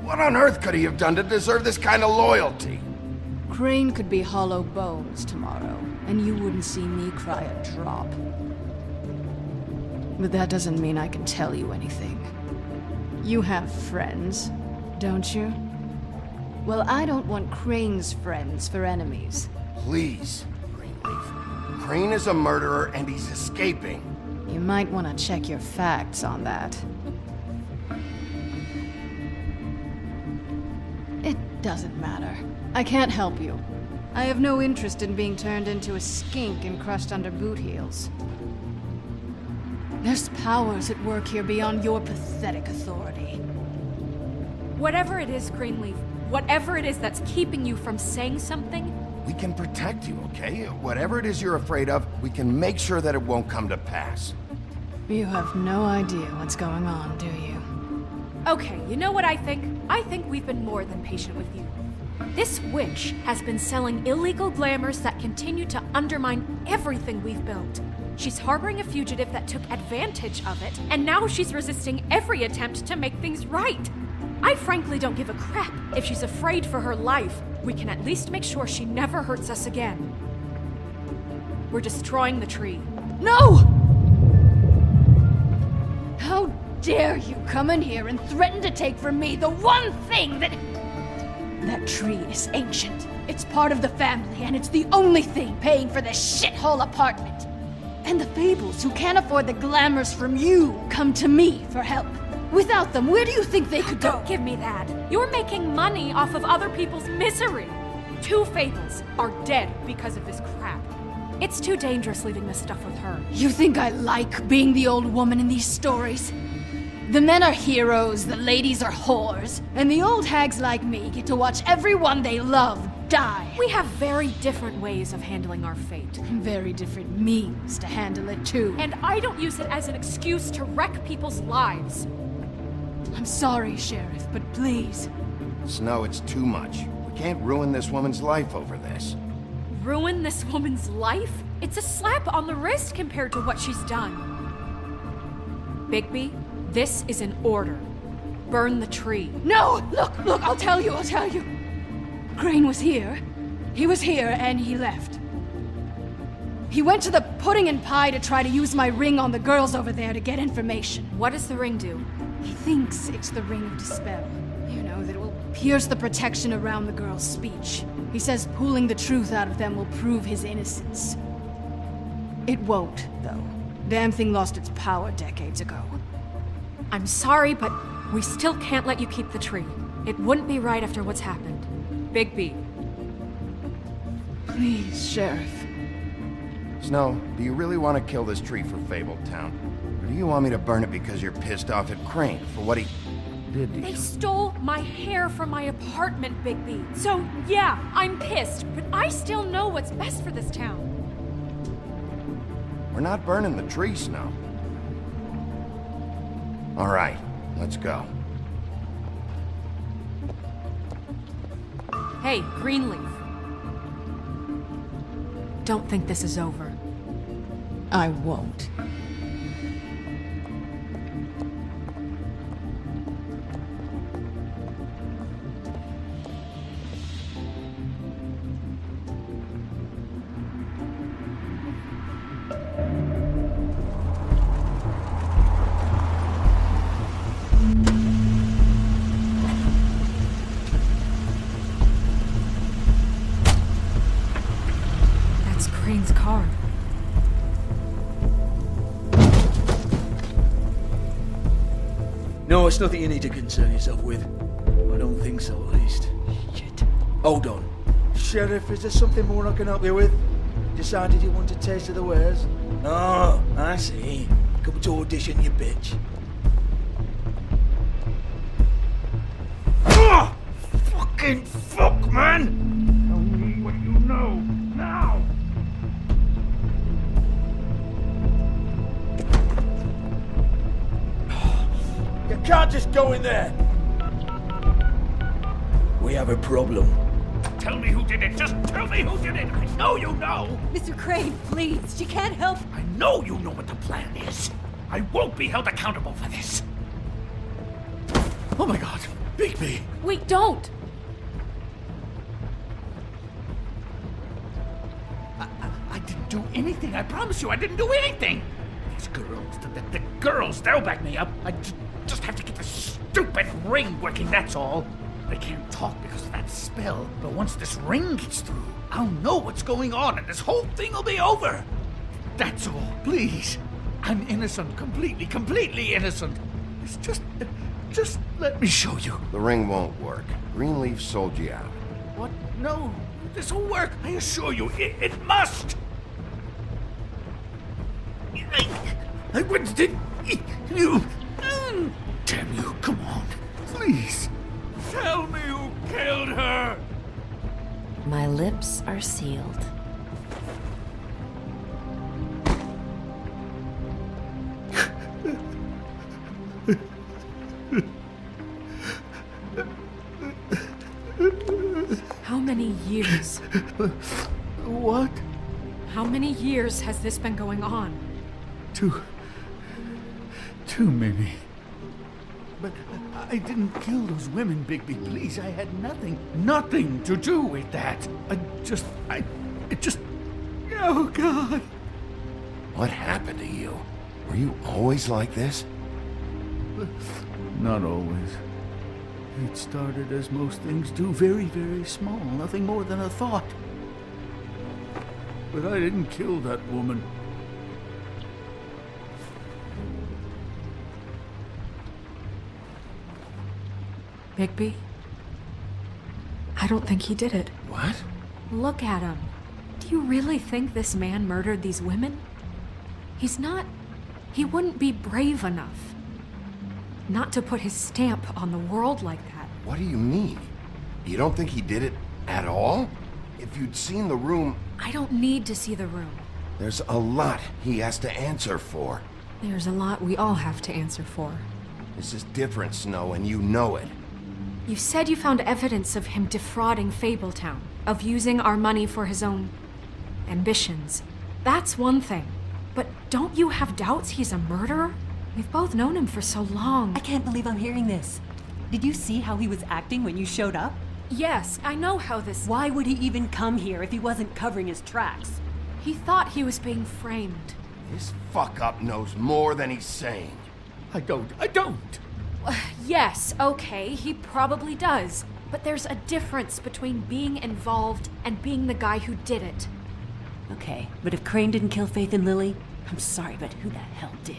what on earth could he have done to deserve this kind of loyalty? Crane could be hollow bones tomorrow, and you wouldn't see me cry a drop. But that doesn't mean I can tell you anything. You have friends, don't you? Well, I don't want Crane's friends for enemies. Please, Greenleaf. Crane is a murderer and he's escaping. You might want to check your facts on that. It doesn't matter. I can't help you. I have no interest in being turned into a skink and crushed under boot heels. There's powers at work here beyond your pathetic authority. Whatever it is, Greenleaf, whatever it is that's keeping you from saying something, We can protect you, okay? Whatever it is you're afraid of, we can make sure that it won't come to pass. You have no idea what's going on, do you? okay, you know what I think? I think we've been more than patient with you. This witch has been selling illegal glamours that continue to undermine everything we've built. She's harboring a fugitive that took advantage of it, and now she's resisting every attempt to make things right. I frankly don't give a crap if she's afraid for her life. We can at least make sure she never hurts us again. We're destroying the tree. No! How dare you come in here and threaten to take from me the one thing that... That tree is ancient. It's part of the family, and it's the only thing paying for this shithole apartment. And the Fables, who can't afford the glamours from you, come to me for help. Without them, where do you think they could go? Don't give me that. You're making money off of other people's misery. 2 Fables are dead because of this crap. It's too dangerous leaving this stuff with her. You think I like being the old woman in these stories? The men are heroes, the ladies are whores, and the old hags like me get to watch everyone they love die. We have very different ways of handling our fate. Very different means to handle it, too. And I don't use it as an excuse to wreck people's lives. I'm sorry, Sheriff, but please. Snow, it's too much. We can't ruin this woman's life over this. Ruin this woman's life? It's a slap on the wrist compared to what she's done. Bigby, this is an order. Burn the tree. No! Look, I'll tell you. Crane was here. He was here, and he left. He went to the pudding and pie to try to use my ring on the girls over there to get information. What does the ring do? He thinks it's the Ring of Dispel. You know, that it will pierce the protection around the girl's speech. He says pulling the truth out of them will prove his innocence. It won't, though. Damn thing lost its power decades ago. I'm sorry, but we still can't let you keep the tree. It wouldn't be right after what's happened. Bigby. Please, Sheriff. Snow, do you really want to kill this tree for Fabletown? Or do you want me to burn it because you're pissed off at Crane for what he did to you? They stole my hair from my apartment, Bigby. So, yeah, I'm pissed, but I still know what's best for this town. We're not burning the tree, Snow. All right, let's go. Hey, Greenleaf. Don't think this is over. I won't. That's Crane's car. No, it's nothing you need to concern yourself with. I don't think so, at least. Shit. Hold on. Sheriff, is there something more I can help you with? Decided you want a taste of the wares? Oh, I see. Come to audition, you bitch. Ah! Fucking fuck, man! Tell me what you know, now! You can't just go in there! We have a problem. Tell me who did it! Just tell me who did it! I know you know! Mr. Crane, please, she can't help. I know you know what the plan is! I won't be held accountable for this! Oh my god, Bigby! Wait, don't! I didn't do anything, I promise you, I didn't do anything! These girls, the girls, they'll back me up. I just have to get this stupid ring working, that's all. I can't talk because of that spell, but once this ring gets through, I'll know what's going on and this whole thing will be over. That's all, please. I'm innocent, completely innocent. It's just let me show you. The ring won't work. Greenleaf sold you out. What? No, this will work. I assure you, it must. I wouldn't did you. Damn you! Come on, please. Tell me who killed her. My lips are sealed. years. What? How many years has this been going on? Too many. But I didn't kill those women, Bigby. Please, I had nothing to do with that. Oh, God. What happened to you? Were you always like this? Not always. It started as most things do, very, very small, nothing more than a thought. But I didn't kill that woman. Bigby? I don't think he did it. What? Look at him. Do you really think this man murdered these women? He's not... He wouldn't be brave enough. Not to put his stamp on the world like that. What do you mean? You don't think he did it at all? If you'd seen the room... I don't need to see the room. There's a lot he has to answer for. There's a lot we all have to answer for. This is different, Snow, and you know it. You said you found evidence of him defrauding Fabletown, of using our money for his own ambitions. That's one thing. But don't you have doubts he's a murderer? We've both known him for so long. I can't believe I'm hearing this. Did you see how he was acting when you showed up? Yes, I know how this... Why would he even come here if he wasn't covering his tracks? He thought he was being framed. This fuck-up knows more than he's saying. I don't. Yes, okay, he probably does. But there's a difference between being involved and being the guy who did it. Okay, but if Crane didn't kill Faith and Lily, I'm sorry, but who the hell did?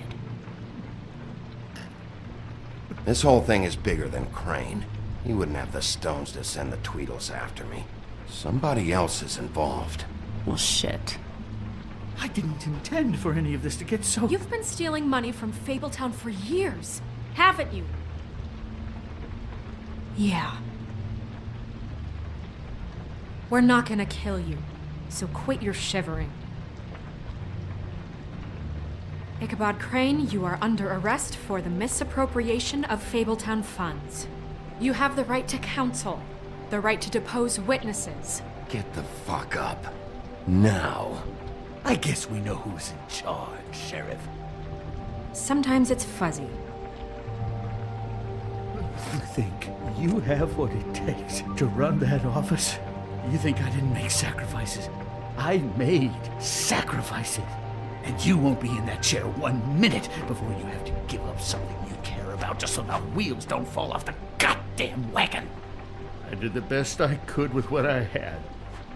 This whole thing is bigger than Crane. He wouldn't have the stones to send the Tweedles after me. Somebody else is involved. Well, shit. I didn't intend for any of this to get so... You've been stealing money from Fabletown for years, haven't you? Yeah. We're not gonna kill you, so quit your shivering. Ichabod Crane, you are under arrest for the misappropriation of Fabletown funds. You have the right to counsel, the right to depose witnesses. Get the fuck up. Now. I guess we know who's in charge, Sheriff. Sometimes it's fuzzy. You think you have what it takes to run that office? You think I didn't make sacrifices? I made sacrifices. And you won't be in that chair 1 minute before you have to give up something you care about just so the wheels don't fall off the goddamn wagon. I did the best I could with what I had.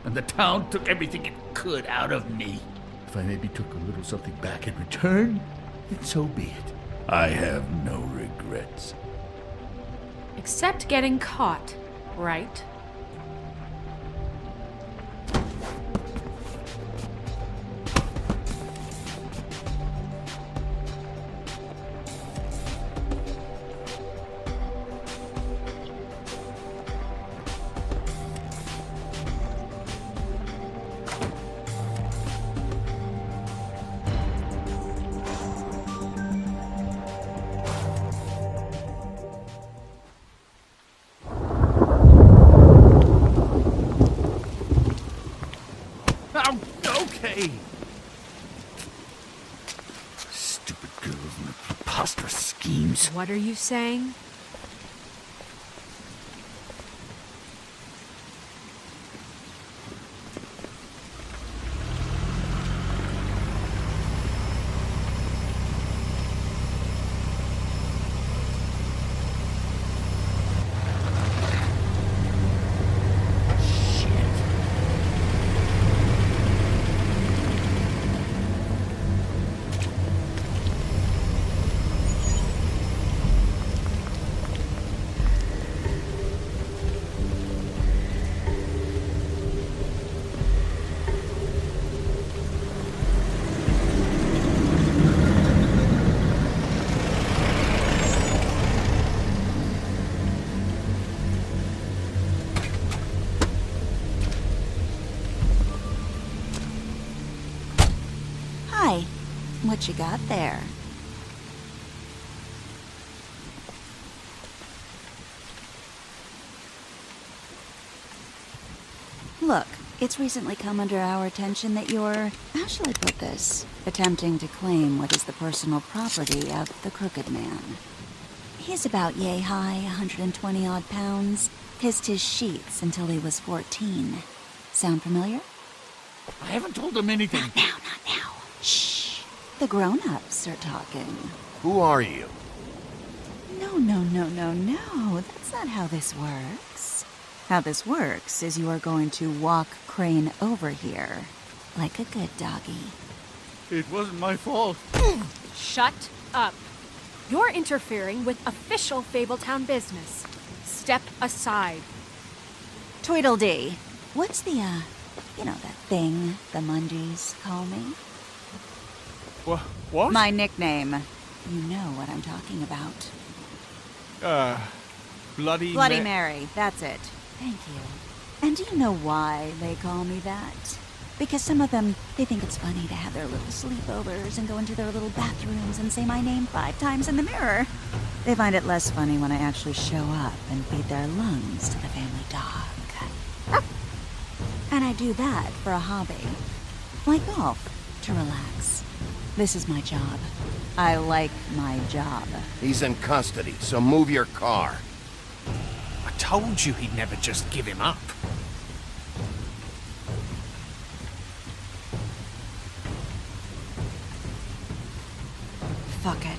And the town took everything it could out of me. If I maybe took a little something back in return, then so be it. I have no regrets. Except getting caught, right? Okay. Stupid girls and their preposterous schemes. What are you saying? What you got there? It's recently come under our attention that you're, how shall I put this, attempting to claim what is the personal property of the Crooked Man. He's about yay high, 120 odd pounds, pissed his sheets until he was 14. Sound familiar? I haven't told him anything. Not now. Shh. The grown-ups are talking. Who are you? No. That's not how this works. How this works is you are going to walk Crane over here. Like a good doggy. It wasn't my fault. Shut up. You're interfering with official Fabletown business. Step aside. Tweedledee. What's the, that thing the Mundies call me? What? My nickname. You know what I'm talking about. Bloody Mary, that's it. Thank you. And do you know why they call me that? Because some of them, they think it's funny to have their little sleepovers and go into their little bathrooms and say my name 5 times in the mirror. They find it less funny when I actually show up and feed their lungs to the family dog. And I do that for a hobby. Like golf, to relax. This is my job. I like my job. He's in custody, so move your car. I told you he'd never just give him up. Fuck it.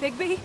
Bigby?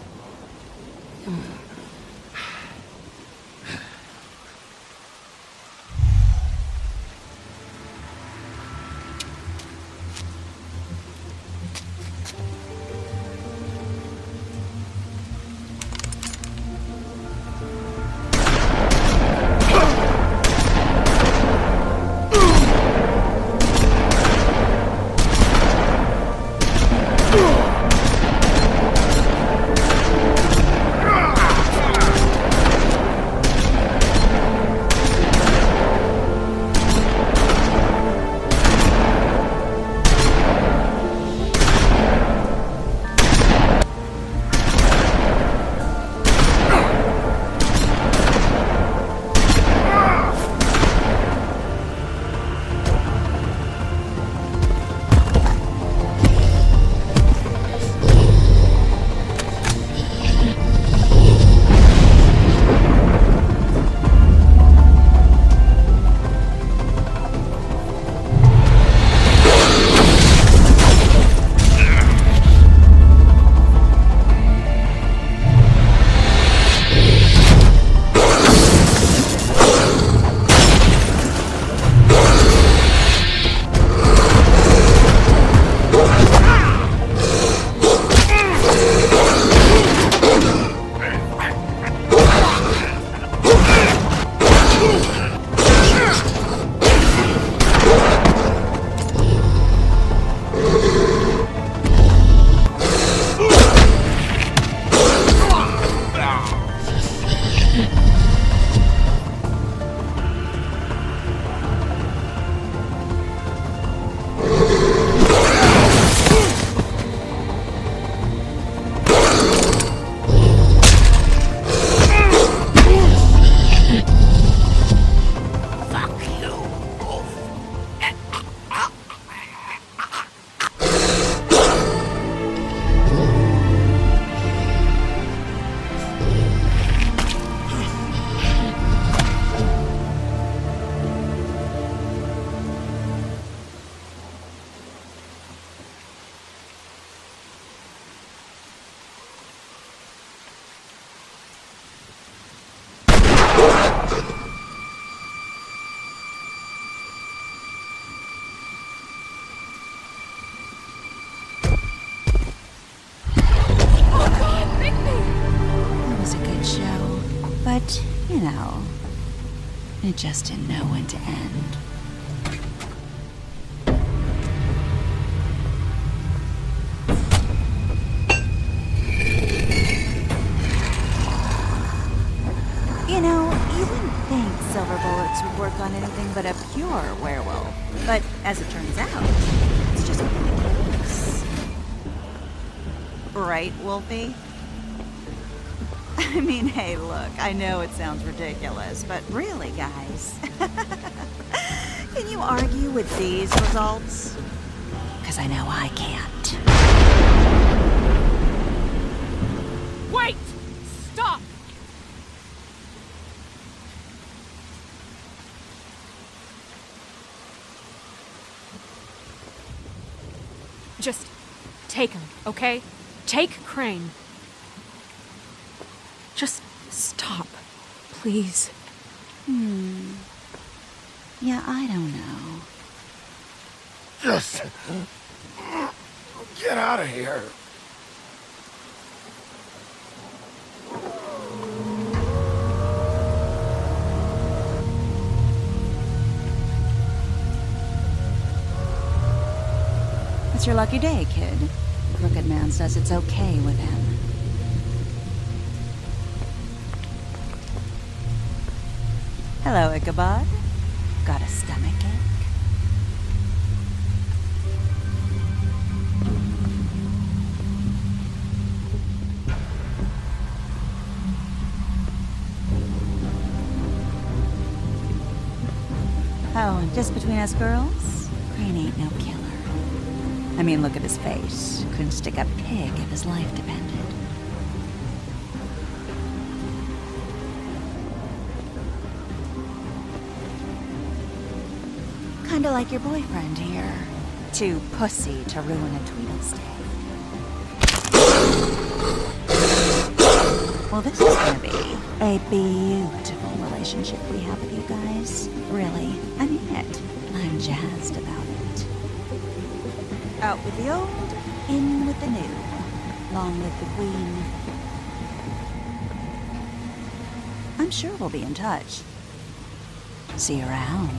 But, it just didn't know when to end. You wouldn't think silver bullets would work on anything but a pure werewolf. But as it turns out, it's just ridiculous. Right, Wolfie? I mean, hey, look, I know it sounds ridiculous, but really, guys, can you argue with these results? Because I know I can't. Wait! Stop! Just take him, okay? Take Crane. Just stop, please. Yeah, I don't know. Just get out of here. It's your lucky day, kid. Crooked Man says it's okay with him. Hello, Ichabod. Got a stomachache? Oh, and just between us girls, Crane ain't no killer. I mean, look at his face. Couldn't stick a pig if his life depended. Kinda like your boyfriend here. Too pussy to ruin a Tweedle's day. Well, this is gonna be a beautiful relationship we have with you guys. Really, I mean it. I'm jazzed about it. Out with the old, in with the new. Long live the Queen. I'm sure we'll be in touch. See you around.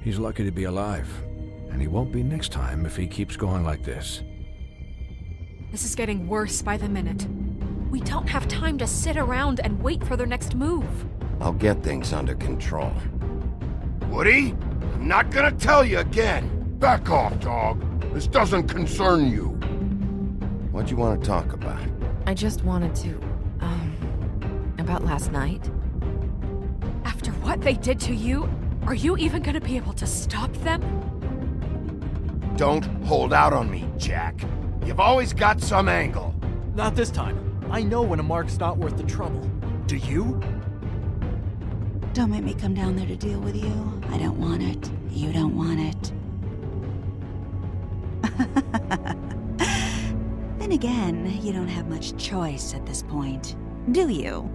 He's lucky to be alive, and he won't be next time if he keeps going like this. This is getting worse by the minute. We don't have time to sit around and wait for their next move. I'll get things under control. Woody, I'm not gonna tell you again. Back off, dog. This doesn't concern you. What do you want to talk about? I just wanted to, about last night. After what they did to you, are you even gonna be able to stop them? Don't hold out on me, Jack. You've always got some angle. Not this time. I know when a mark's not worth the trouble. Do you? Don't make me come down there to deal with you. I don't want it. You don't want it. Then again, you don't have much choice at this point, do you?